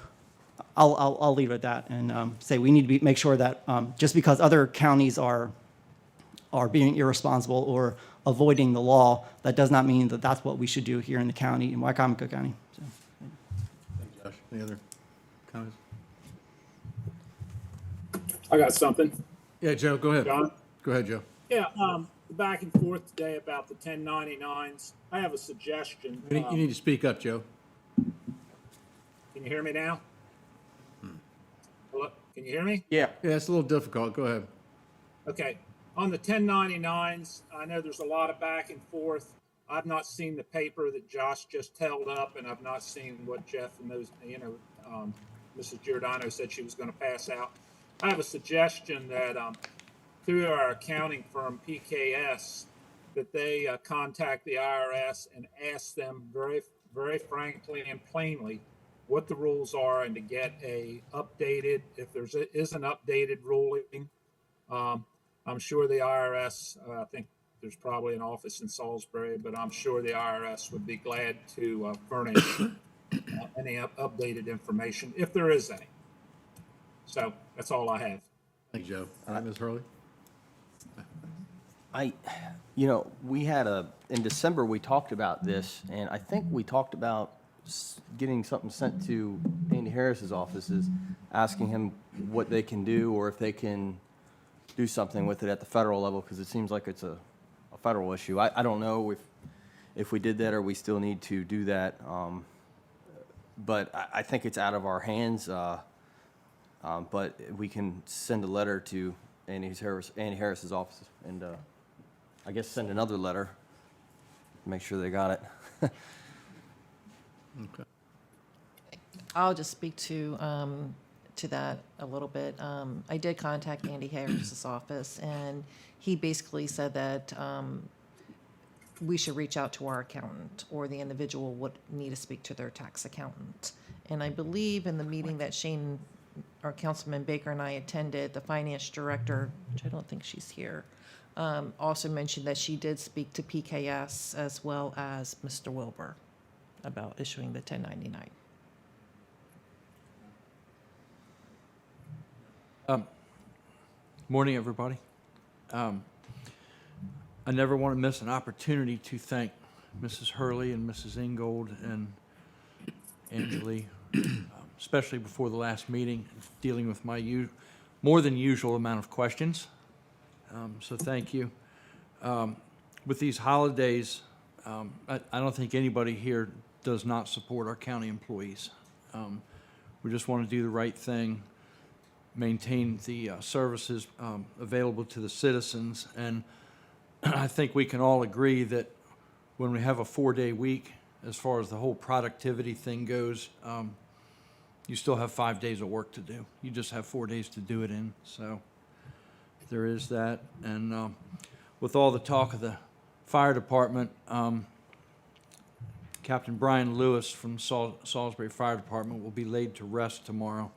I'll leave it at that and say we need to make sure that just because other counties are being irresponsible or avoiding the law, that does not mean that that's what we should do here in the county, in Wicomico County. So. Thank you, Josh. Any other comments? I got something. Yeah, Joe, go ahead. John? Go ahead, Joe. Yeah, back and forth today about the 1099s. I have a suggestion. You need to speak up, Joe. Can you hear me now? Hello? Can you hear me? Yeah, it's a little difficult. Go ahead. Okay. On the 1099s, I know there's a lot of back and forth. I've not seen the paper that Josh just held up, and I've not seen what Jeff and those, Mrs. Giordano said she was going to pass out. I have a suggestion that through our accounting firm, PKS, that they contact the IRS and ask them very, very frankly and plainly what the rules are, and to get a updated, if there is an updated ruling. I'm sure the IRS, I think there's probably an office in Salisbury, but I'm sure the IRS would be glad to furnish any updated information, if there is any. So that's all I have. Thank you, Joe. All right, Ms. Hurley? We had in December, we talked about this, and I think we talked about getting something sent to Andy Harris's offices, asking him what they can do or if they can do something with it at the federal level, because it seems like it's a federal issue. I don't know if we did that or we still need to do that, but I think it's out of our hands. But we can send a letter to Andy Harris's office, and I guess send another letter, make sure they got it. Okay. I'll just speak to that a little bit. I did contact Andy Harris's office, and he basically said that we should reach out to our accountant, or the individual would need to speak to their tax accountant. And I believe in the meeting that Shane, our Councilman Baker, and I attended, the finance director, which I don't think she's here, also mentioned that she did speak to PKS as well as Mr. Wilbur about issuing the 1099. Morning, everybody. I never want to miss an opportunity to thank Mrs. Hurley and Mrs. Ingold and Angeli, especially before the last meeting, dealing with my more than usual amount of questions. So thank you. With these holidays, I don't think anybody here does not support our county employees. We just want to do the right thing, maintain the services available to the citizens. And I think we can all agree that when we have a 4-day week as far as the whole productivity thing goes, you still have 5 days of work to do. You just have 4 days to do it in, so there is that. And with all the talk of the fire department, Captain Brian Lewis from Salisbury Fire Department will be laid to rest tomorrow.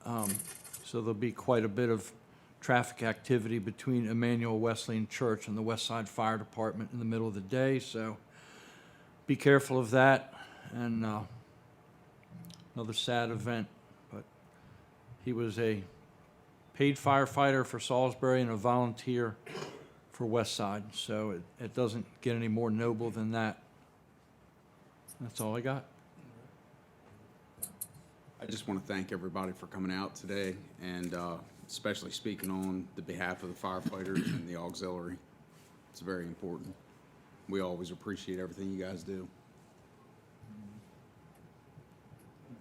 So there'll be quite a bit of traffic activity between Emmanuel Wesleyan Church and the West Side Fire Department in the middle of the day, so be careful of that. And another sad event, but he was a paid firefighter for Salisbury and a volunteer for West Side, so it doesn't get any more noble than that. That's all I got. I just want to thank everybody for coming out today and especially speaking on the behalf of the firefighters and the auxiliary. It's very important. We always appreciate everything you guys do.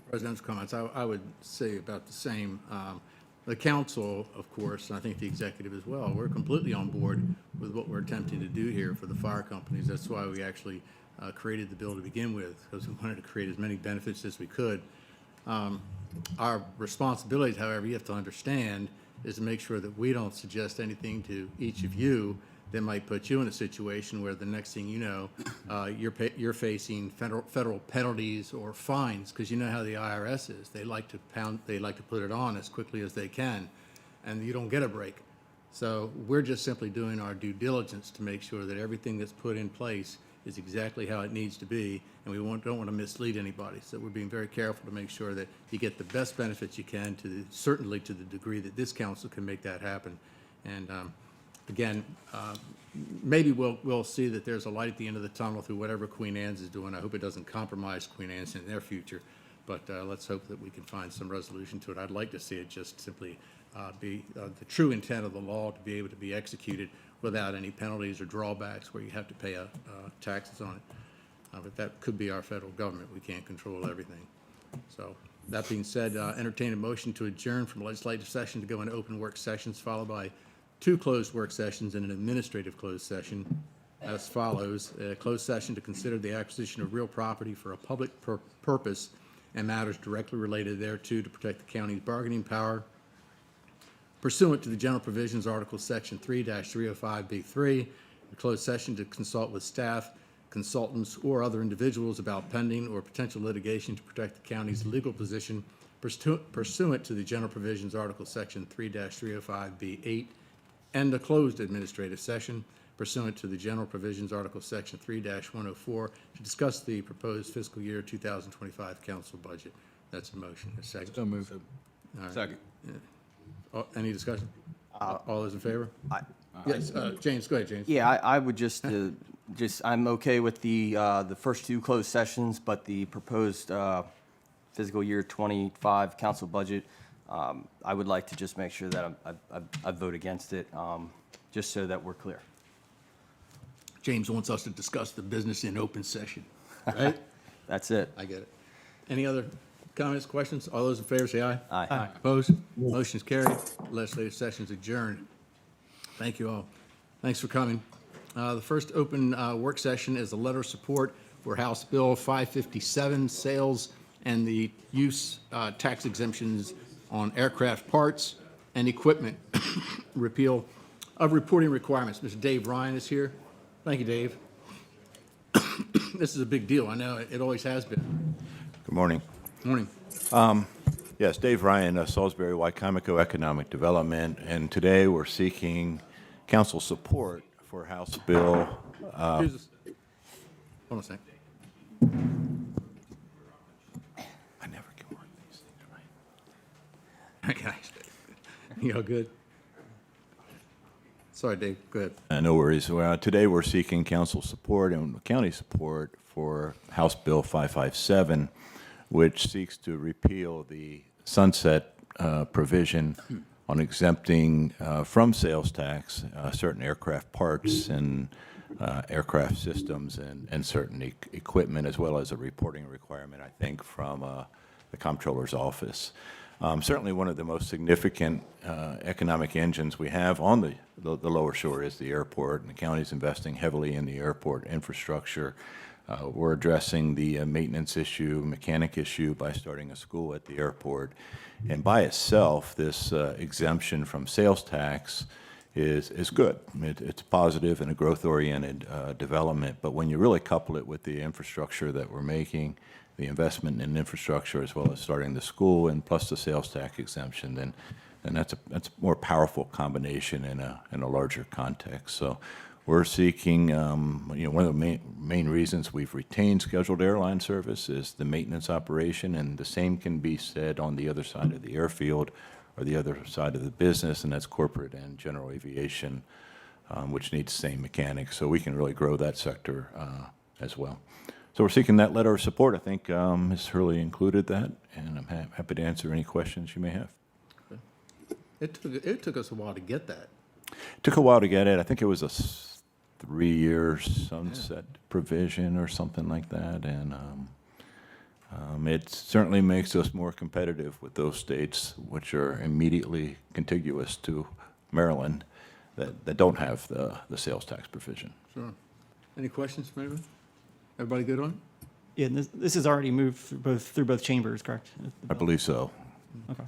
President's comments, I would say about the same. The council, of course, and I think the executive as well, we're completely on board with what we're attempting to do here for the fire companies. That's why we actually created the bill to begin with, because we wanted to create as many benefits as we could. Our responsibility, however, you have to understand, is to make sure that we don't suggest anything to each of you that might put you in a situation where the next thing you know, you're facing federal penalties or fines, because you know how the IRS is. They like to put it on as quickly as they can, and you don't get a break. So we're just simply doing our due diligence to make sure that everything that's put in place is exactly how it needs to be, and we don't want to mislead anybody. So we're being very careful to make sure that you get the best benefits you can, certainly to the degree that this council can make that happen. And again, maybe we'll see that there's a light at the end of the tunnel through whatever Queen Anne's is doing. I hope it doesn't compromise Queen Anne's in their future, but let's hope that we can find some resolution to it. I'd like to see it just simply be the true intent of the law to be able to be executed without any penalties or drawbacks where you have to pay taxes on it. But that could be our federal government. We can't control everything. So that being said, entertain a motion to adjourn from legislative session to go into open work sessions, followed by 2 closed work sessions and an administrative closed session as follows. A closed session to consider the acquisition of real property for a public purpose and matters directly related thereto to protect the county's bargaining power pursuant to the general provisions, Article Section 3-305B3. A closed session to consult with staff, consultants, or other individuals about pending or potential litigation to protect the county's legal position pursuant to the general provisions, Article Section 3-305B8. And a closed administrative session pursuant to the general provisions, Article Section 3-104, to discuss the proposed fiscal year 2025 council budget. That's a motion. A second. So moved. All right. Second. Any discussion? All those in favor? I- Yes, James, go ahead, James. Yeah, I would just, I'm okay with the first 2 closed sessions, but the proposed fiscal year 25 council budget, I would like to just make sure that I vote against it, just so that we're clear. James wants us to discuss the business in open session, right? That's it. I get it. Any other comments, questions? All those in favor say aye. Aye. Opposed? Motion is carried. Legislative session is adjourned. Thank you all. Thanks for coming. The first open work session is a letter of support for House Bill 557, sales and the use tax exemptions on aircraft parts and equipment, repeal of reporting requirements. Mr. Dave Ryan is here. Thank you, Dave. This is a big deal. I know it always has been. Good morning. Morning. Yes, Dave Ryan, Salisbury, Wicomico Economic Development, and today we're seeking council support for House Bill. Hold on a second. I never can work these things right. Okay. You all good? Sorry, Dave. Go ahead. No worries. Today we're seeking council support and county support for House Bill 557, which seeks to repeal the sunset provision on exempting from sales tax certain aircraft parts and aircraft systems and certain equipment, as well as a reporting requirement, I think, from the comptroller's office. Certainly one of the most significant economic engines we have on the lower shore is the airport, and the county's investing heavily in the airport infrastructure. We're addressing the maintenance issue, mechanic issue by starting a school at the airport. And by itself, this exemption from sales tax is good. It's positive and a growth-oriented development. But when you really couple it with the infrastructure that we're making, the investment in infrastructure as well as starting the school and plus the sales tax exemption, then that's a more powerful combination in a larger context. So we're seeking, one of the main reasons we've retained scheduled airline service is the maintenance operation, and the same can be said on the other side of the airfield or the other side of the business, and that's corporate and general aviation, which needs the same mechanics. So we can really grow that sector as well. So we're seeking that letter of support. I think Ms. Hurley included that, and I'm happy to answer any questions you may have. It took us a while to get that. It took a while to get it. I think it was a 3-year sunset provision or something like that, and it certainly makes us more competitive with those states which are immediately contiguous to Maryland that don't have the sales tax provision. Sure. Any questions from anyone? Everybody good on it? Yeah, and this is already moved through both chambers, correct? I believe so. Okay.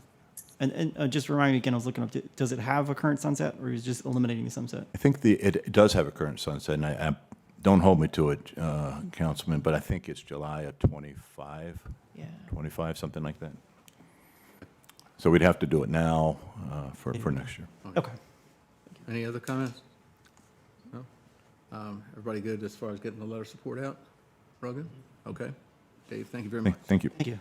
And just remind me again, I was looking up, does it have a current sunset, or is it just eliminating the sunset? I think it does have a current sunset, and I don't hold me to it, Councilman, but I think it's July of 25. Yeah. 25, something like that. So we'd have to do it now for next year. Okay. Any other comments? No? Everybody good as far as getting the letter of support out? Rogan? Okay. Dave, thank you very much. Thank you. Thank you.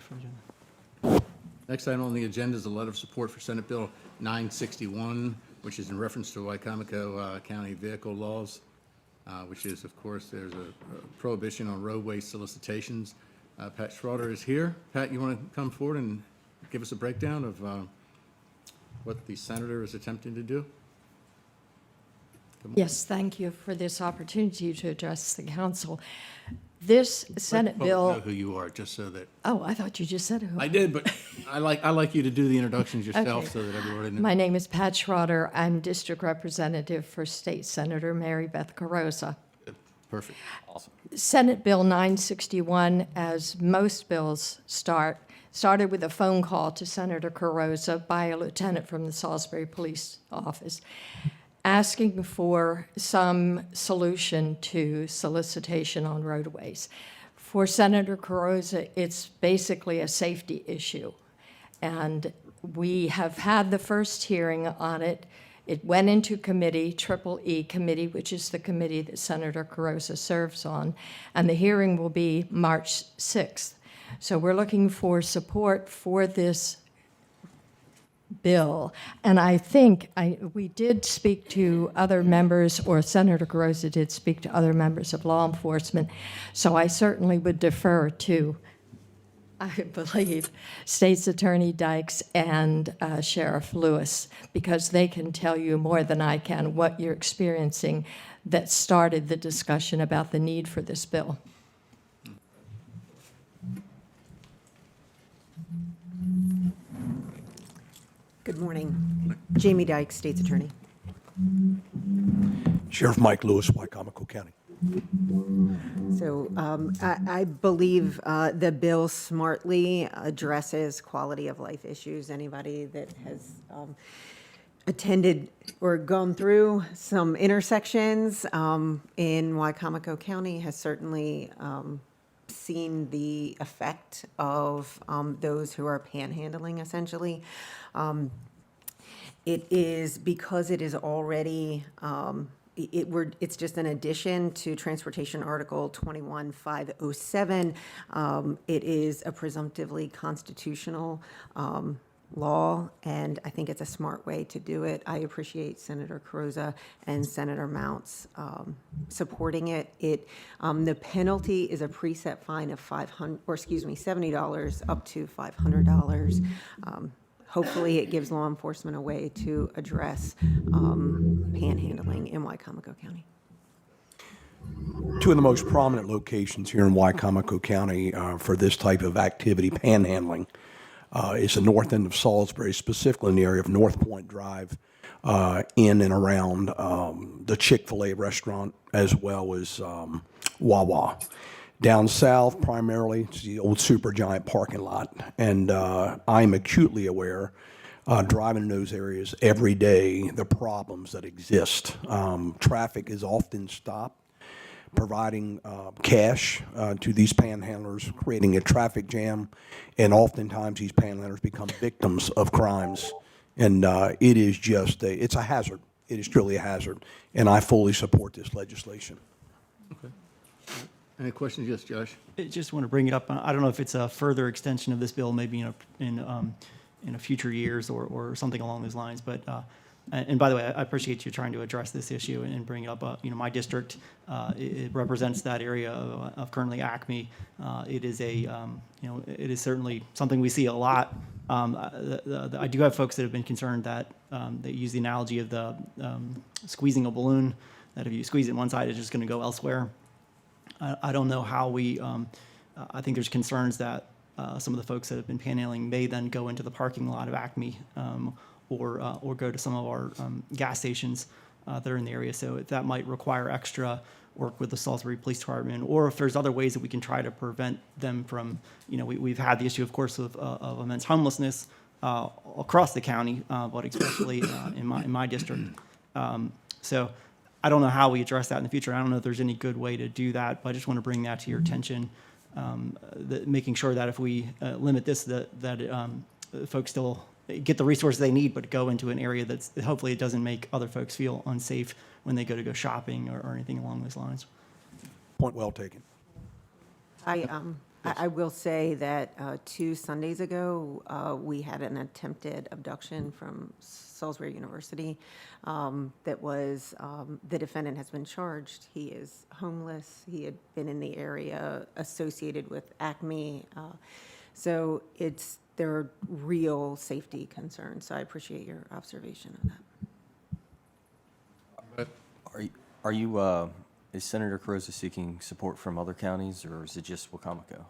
Next item on the agenda is a letter of support for Senate Bill 961, which is in reference to Wicomico County vehicle laws, which is, of course, there's a prohibition on roadway solicitations. Pat Schroeder is here. Pat, you want to come forward and give us a breakdown of what the senator is attempting to do? Yes, thank you for this opportunity to address the council. This Senate bill. Know who you are, just so that. Oh, I thought you just said who. I did, but I like you to do the introductions yourself Okay. so that everybody knows. My name is Pat Schroeder. I'm district representative for State Senator Mary Beth Carosa. Perfect. Awesome. Senate Bill 961, as most bills started with a phone call to Senator Carosa by a lieutenant from the Salisbury Police Office, asking for some solution to solicitation on roadways. For Senator Carosa, it's basically a safety issue. And we have had the first hearing on it. It went into committee, Triple E Committee, which is the committee that Senator Carosa serves on, and the hearing will be March 6th. So we're looking for support for this bill. And I think we did speak to other members, or Senator Carosa did speak to other members of law enforcement, so I certainly would defer to, I believe, State's Attorney Dykes and Sheriff Lewis, because they can tell you more than I can what you're experiencing that started the discussion about the need for this bill. Good morning. Jamie Dyke, State's Attorney. Sheriff Mike Lewis, Wicomico County. So I believe the bill smartly addresses quality of life issues. Anybody that has attended or gone through some intersections in Wicomico County has certainly seen the effect of those who are panhandling, essentially. It is because it is already, it's just an addition to Transportation Article 21507. It is a presumptively constitutional law, and I think it's a smart way to do it. I appreciate Senator Carosa and Senator Mounts supporting it. The penalty is a preset fine of $70 up to $500. Hopefully, it gives law enforcement a way to address panhandling in Wicomico County. Two of the most prominent locations here in Wicomico County for this type of activity, panhandling, is the north end of Salisbury, specifically in the area of North Point Drive, in and around the Chick-fil-A restaurant, as well as Wawa. Down south, primarily, it's the old Supergiant parking lot. And I'm acutely aware, driving in those areas every day, the problems that exist. Traffic is often stopped, providing cash to these panhandlers, creating a traffic jam, and oftentimes these panhandlers become victims of crimes. And it is just it's a hazard. It is truly a hazard, and I fully support this legislation. Any questions? Yes, Josh? I just want to bring it up. I don't know if it's a further extension of this bill, maybe in a future years or something along those lines. But and by the way, I appreciate you trying to address this issue and bring it up. My district it represents that area of currently Acme. It is it is certainly something we see a lot. I do have folks that have been concerned that they use the analogy of the squeezing a balloon. That if you squeeze it on one side, it's just going to go elsewhere. I don't know how we, I think there's concerns that some of the folks that have been panhandling may then go into the parking lot of Acme or go to some of our gas stations that are in the area. So that might require extra work with the Salisbury Police Department, or if there's other ways that we can try to prevent them from, we've had the issue, of course, of immense homelessness across the county, but especially in my district. So I don't know how we address that in the future. I don't know if there's any good way to do that, but I just want to bring that to your attention, making sure that if we limit this, that folks still get the resources they need, but go into an area that's hopefully it doesn't make other folks feel unsafe when they go shopping or anything along those lines. Point well taken. I will say that 2 Sundays ago, we had an attempted abduction from Salisbury University. That was, the defendant has been charged. He is homeless. He had been in the area associated with Acme. So there are real safety concerns. So I appreciate your observation of that. Are you, is Senator Carosa seeking support from other counties, or is it just Wicomico?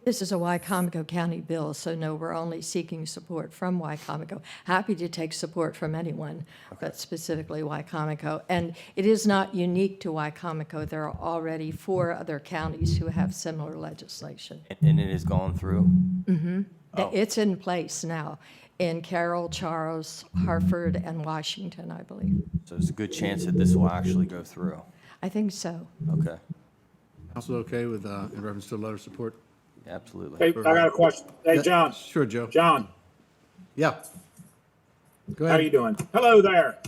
This is a Wicomico County bill, so no, we're only seeking support from Wicomico. Happy to take support from anyone, but specifically Wicomico. And it is not unique to Wicomico. There are already 4 other counties who have similar legislation. And it has gone through? Mm-hmm. Oh. It's in place now in Carroll, Charles, Hartford, and Washington, I believe. So there's a good chance that this will actually go through? I think so. Okay. Also okay with, in reference to a letter of support? Absolutely. Hey, I got a question. Hey, John. Sure, Joe. John, Yeah. Go how ahead. are you doing? Hello there.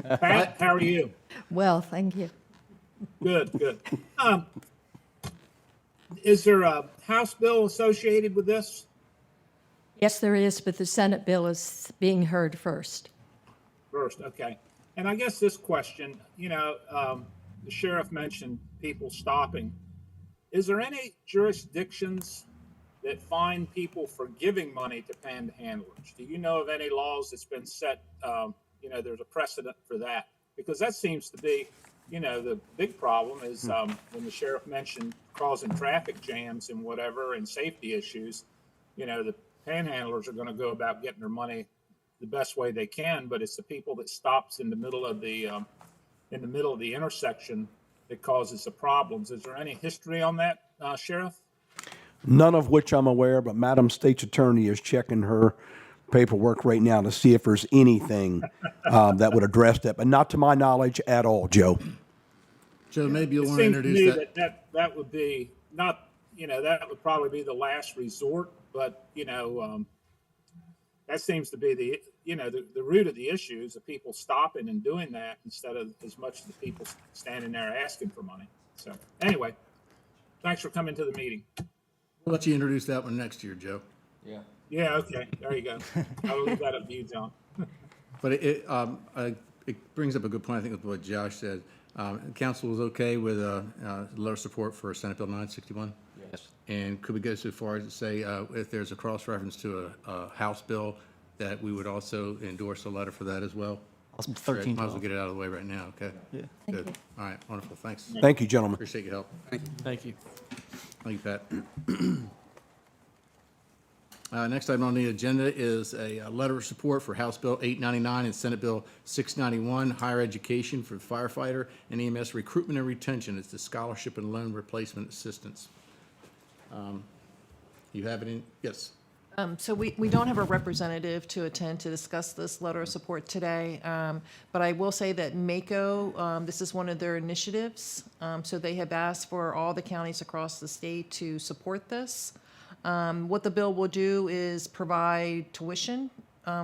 Pat, how are you? Well, thank you. Good, good. Is there a House bill associated with this? Yes, there is, but the Senate bill is being heard first. First, okay. And I guess this question, the sheriff mentioned people stopping. Is there any jurisdictions that fine people for giving money to panhandlers? Do you know of any laws that's been set, there's a precedent for that? Because that seems to be, the big problem is when the sheriff mentioned causing traffic jams and whatever and safety issues, the panhandlers are going to go about getting their money the best way they can, but it's the people that stops in the middle of the intersection that causes the problems. Is there any history on that, Sheriff? None of which I'm aware, but Madam State's Attorney is checking her paperwork right now to see if there's anything that would address that, but not to my knowledge at all, Joe. Joe, maybe you'll It want to seems to introduce me that would be not, that would probably be the last resort, but, that seems to be the root of the issue is the people stopping and doing that instead of as much as the people standing there asking for money. So anyway, thanks for coming to the meeting. We'll let you introduce that one next year, Joe. Yeah. Yeah, okay, there you go. I'll leave that up to you, John. But it brings up a good point, I think, with what Josh said. Council is okay with letter of support for Senate Bill 961? Yes. And could we go so far as to say if there's a cross-reference to a House bill, that we would also endorse a letter for that as well? Awesome. Might as 1312. well get it out of the way right now, okay? Yeah. Good. All right, wonderful, thanks. Thank you, gentlemen. Appreciate your help. Thank you. Thank you, Pat. Next item on the agenda is a letter of support for House Bill 899 and Senate Bill 691, higher education for firefighter and EMS recruitment and retention. It's the scholarship and loan replacement assistance. You have it in, yes. So we don't have a representative to attend to discuss this letter of support today, but I will say that MACO, this is one of their initiatives, so they have asked for all the counties across the state to support this. What the bill will do is provide tuition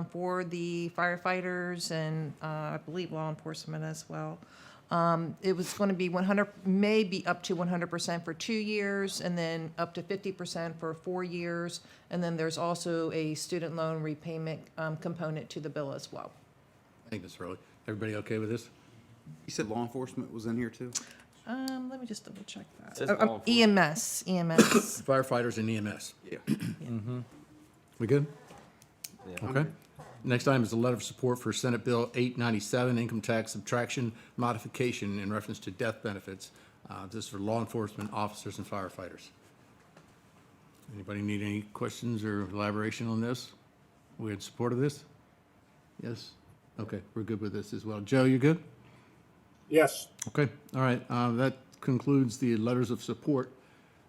for the firefighters and I believe law enforcement as well. It was going to be maybe up to 100% for 2 years, and then up to 50% for 4 years. And then there's also a student loan repayment component to the bill as well. Thank you, Ms. Hurley. Everybody okay with this? You said law enforcement was in here too? Let me just double check It says that. law EMS. Firefighters and EMS. Yeah. We good? Yeah. Okay. Next item is a letter of support for Senate Bill 897, income tax subtraction modification in reference to death benefits. This is for law enforcement officers and firefighters. Anybody need any questions or elaboration on this? We in support of this? Yes? Okay, we're good with this as well. Joe, you good? Yes. Okay, all right. That concludes the letters of support.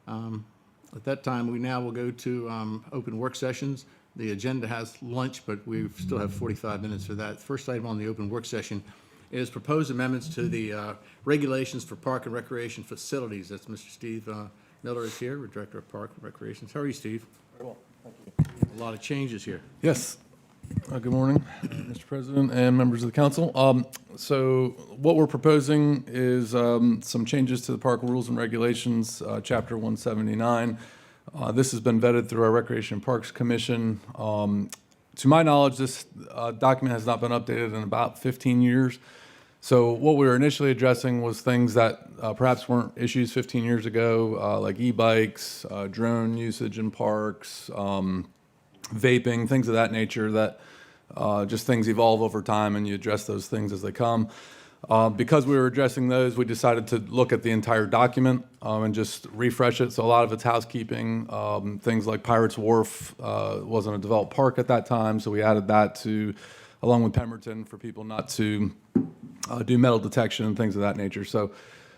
At that time, we now will go to open work sessions. The agenda has lunch, but we still have 45 minutes for that. First item on the open work session is proposed amendments to the regulations for park and recreation facilities. That's Mr. Steve Miller is here, we're Director of Park and Recreation. How are you, Steve? Very well, thank you. A lot of changes here. Yes. Good morning, Mr. President and members of the council. So what we're proposing is some changes to the park rules and regulations, Chapter 179. This has been vetted through our Recreation and Parks Commission. To my knowledge, this document has not been updated in about 15 years. So what we were initially addressing was things that perhaps weren't issues 15 years ago, like e-bikes, drone usage in parks, vaping, things of that nature, that just things evolve over time and you address those things as they come. Because we were addressing those, we decided to look at the entire document and just refresh it. So a lot of it's housekeeping. Things like Pirates Wharf wasn't a developed park at that time, so we added that to, along with Pemberton, for people not to do metal detection and things of that nature. So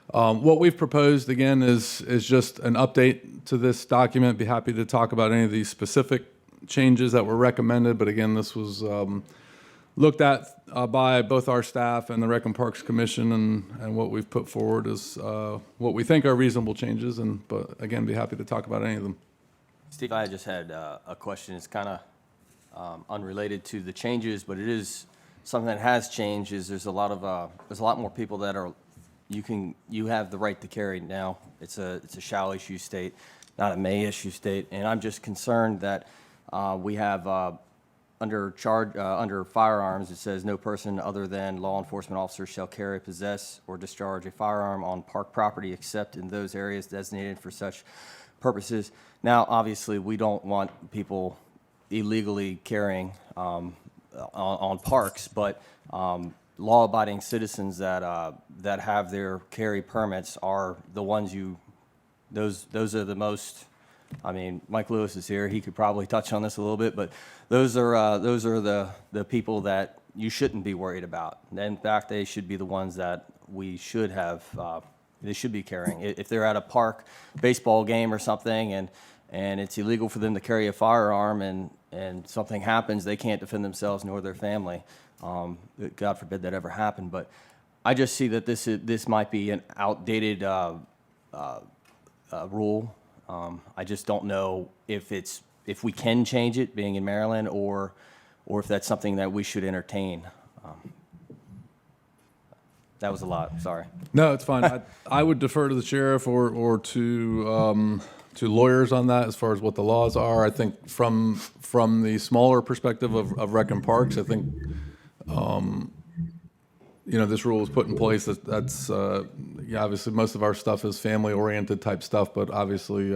what we've proposed, again, is just an update to this document. Be happy to talk about any of these specific changes that were recommended, but again, this was looked at by both our staff and the Rec and Parks Commission, and what we've put forward is what we think are reasonable changes, but again, be happy to talk about any of them. Steve, I just had a question. It's kind of unrelated to the changes, but it is something that has changed. Is there's a lot more people that are you have the right to carry now. It's a shall issue state, not a may issue state, and I'm just concerned that we have under firearms, it says no person other than law enforcement officers shall carry, possess, or discharge a firearm on park property except in those areas designated for such purposes. Now, obviously, we don't want people illegally carrying on parks, but law-abiding citizens that have their carry permits are the ones those are the most. I mean, Mike Lewis is here. He could probably touch on this a little bit, but those are the people that you shouldn't be worried about. In fact, they should be the ones that we should have. They should be carrying. If they're at a park baseball game or something, and it's illegal for them to carry a firearm, and something happens, they can't defend themselves nor their family. God forbid that ever happened. But I just see that this might be an outdated rule. I just don't know if we can change it, being in Maryland, or if that's something that we should entertain. That was a lot. Sorry. No, it's fine. I would defer to the sheriff or to lawyers on that as far as what the laws are. I think from the smaller perspective of Rec and Parks, I think this rule was put in place. That's obviously most of our stuff is family-oriented type stuff, but obviously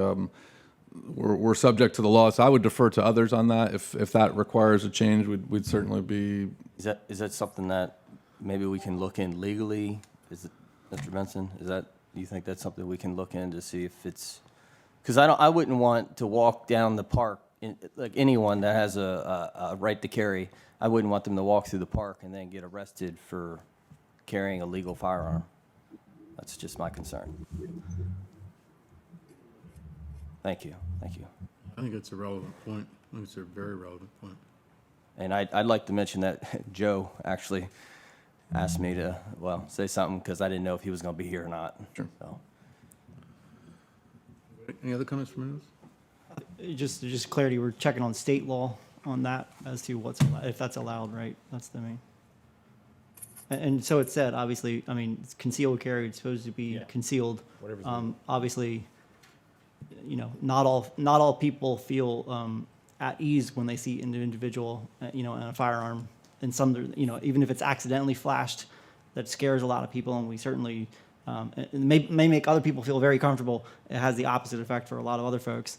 we're subject to the law. So I would defer to others on that. If that requires a change, we'd certainly be. Is that something that maybe we can look in legally? Is it, Mr. Benson? Do you think that's something we can look in to see if it's? Because I wouldn't want to walk down the park like anyone that has a right to carry, I wouldn't want them to walk through the park and then get arrested for carrying a legal firearm. That's just my concern. Thank you, thank you. I think it's a relevant point. I think it's a very relevant point. And I'd like to mention that Joe actually asked me to, well, say something because I didn't know if he was going to be here or not. Sure. So. Any other comments from anyone? Just clarity, we're checking on state law on that as to if that's allowed, right? That's the main. And so it said, obviously, I mean, it's concealed carry, it's supposed to be concealed. Obviously, you know, not all people feel at ease when they see an individual, you know, and a firearm. And some, you know, even if it's accidentally flashed, that scares a lot of people, and we certainly, it may make other people feel very comfortable. It has the opposite effect for a lot of other folks.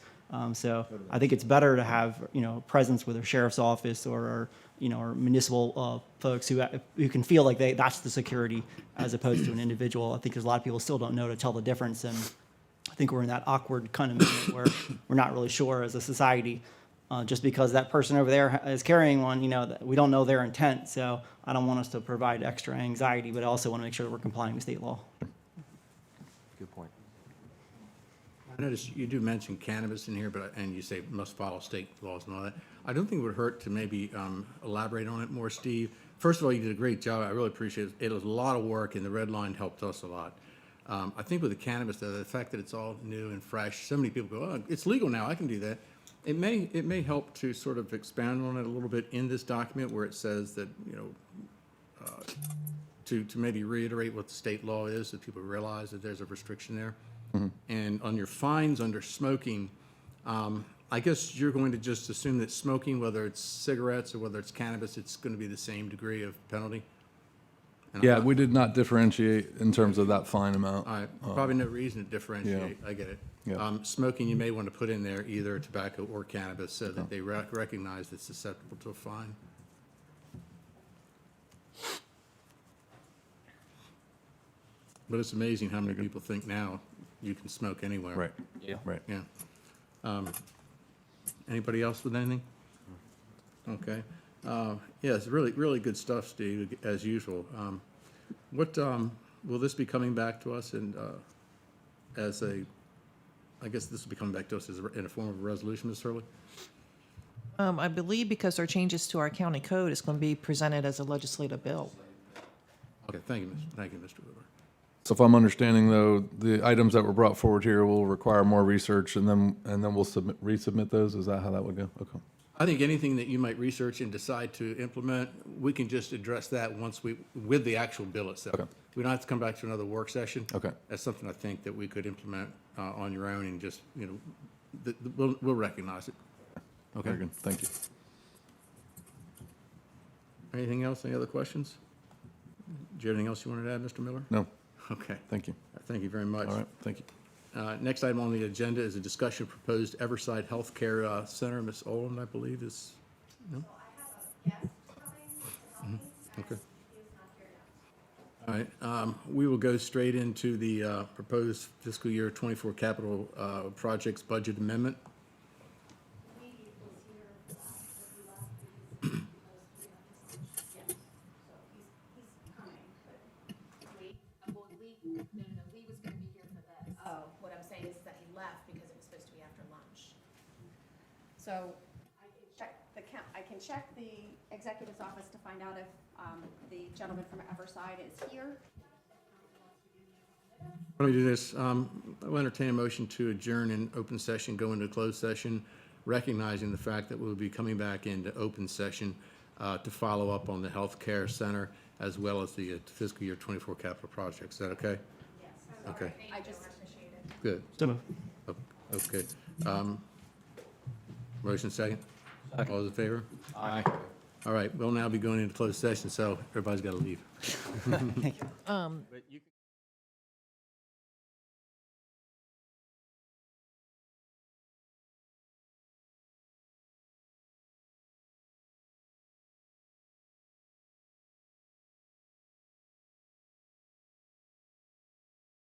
So I think it's better to have, you know, presence with a sheriff's office or you know, or municipal folks who can feel like that's the security as opposed to an individual. I think there's a lot of people still don't know to tell the difference, and I think we're in that awkward kind of moment where we're not really sure as a society. Just because that person over there is carrying one, you know, we don't know their intent. So I don't want us to provide extra anxiety, but I also want to make sure that we're complying with state law. Good point. I noticed you do mention cannabis in here, and you say must follow state laws and all that. I don't think it would hurt to maybe elaborate on it more, Steve. First of all, you did a great job. I really appreciate it. It was a lot of work, and the red line helped us a lot. I think with the cannabis, though, the fact that it's all new and fresh, so many people go, oh, it's legal now, I can do that. It may help to sort of expand on it a little bit in this document where it says that, you know, to maybe reiterate what the state law is, so people realize that there's a restriction there. Mm-hmm. And on your fines under smoking, I guess you're going to just assume that smoking, whether it's cigarettes or whether it's cannabis, it's going to be the same degree of penalty? Yeah, we did not differentiate in terms of that fine amount. All right, probably no reason to differentiate. Yeah. I get it. Yeah. Smoking, you may want to put in there either tobacco or cannabis so that they recognize it's susceptible to a fine. But it's amazing how many people think now you can smoke anywhere. Right. Yeah. Right. Yeah. Anybody else with anything? Okay. Yeah, it's really, really good stuff, Steve, as usual. What, will this be coming back to us I guess this will be coming back to us in a form of a resolution, Ms. Hurley? I believe because there are changes to our county code, it's going to be presented as a legislative bill. Okay, thank you, Mr. Weaver. So if I'm understanding, though, the items that were brought forward here will require more research, and then we'll resubmit those? Is that how that would go? Okay. I think anything that you might research and decide to implement, we can just address that with the actual bill itself. Okay. We don't have to come back to another work session. Okay. That's something I think that we could implement on your own and just, you know, we'll recognize it. Okay. Very good. Thank you. Anything else? Any other questions? Do you have anything else you wanted to add, Mr. Miller? No. Okay. Thank you. Thank you very much. All right. Thank you. Next item on the agenda is a discussion of proposed Everside Healthcare Center. Ms. Olin, I believe, is, no? Okay. All right. We will go straight into the proposed fiscal year 24 capital projects budget amendment. Lee was going to be here for this. Oh, what I'm saying is that he left because it was supposed to be after lunch. So I can check the executive's office to find out if the gentleman from Everside is here. Let me do this. I'll entertain a motion to adjourn in open session, go into closed session, recognizing the fact that we'll be coming back into open session to follow up on the healthcare center as well as the fiscal year 24 capital projects. Is that okay? Yes. Okay. I just. Good. So moved. Okay. Motion second? All those in favor? Aye. All right, we'll now be going into closed session, so everybody's got to leave. Thank you. Um, But you can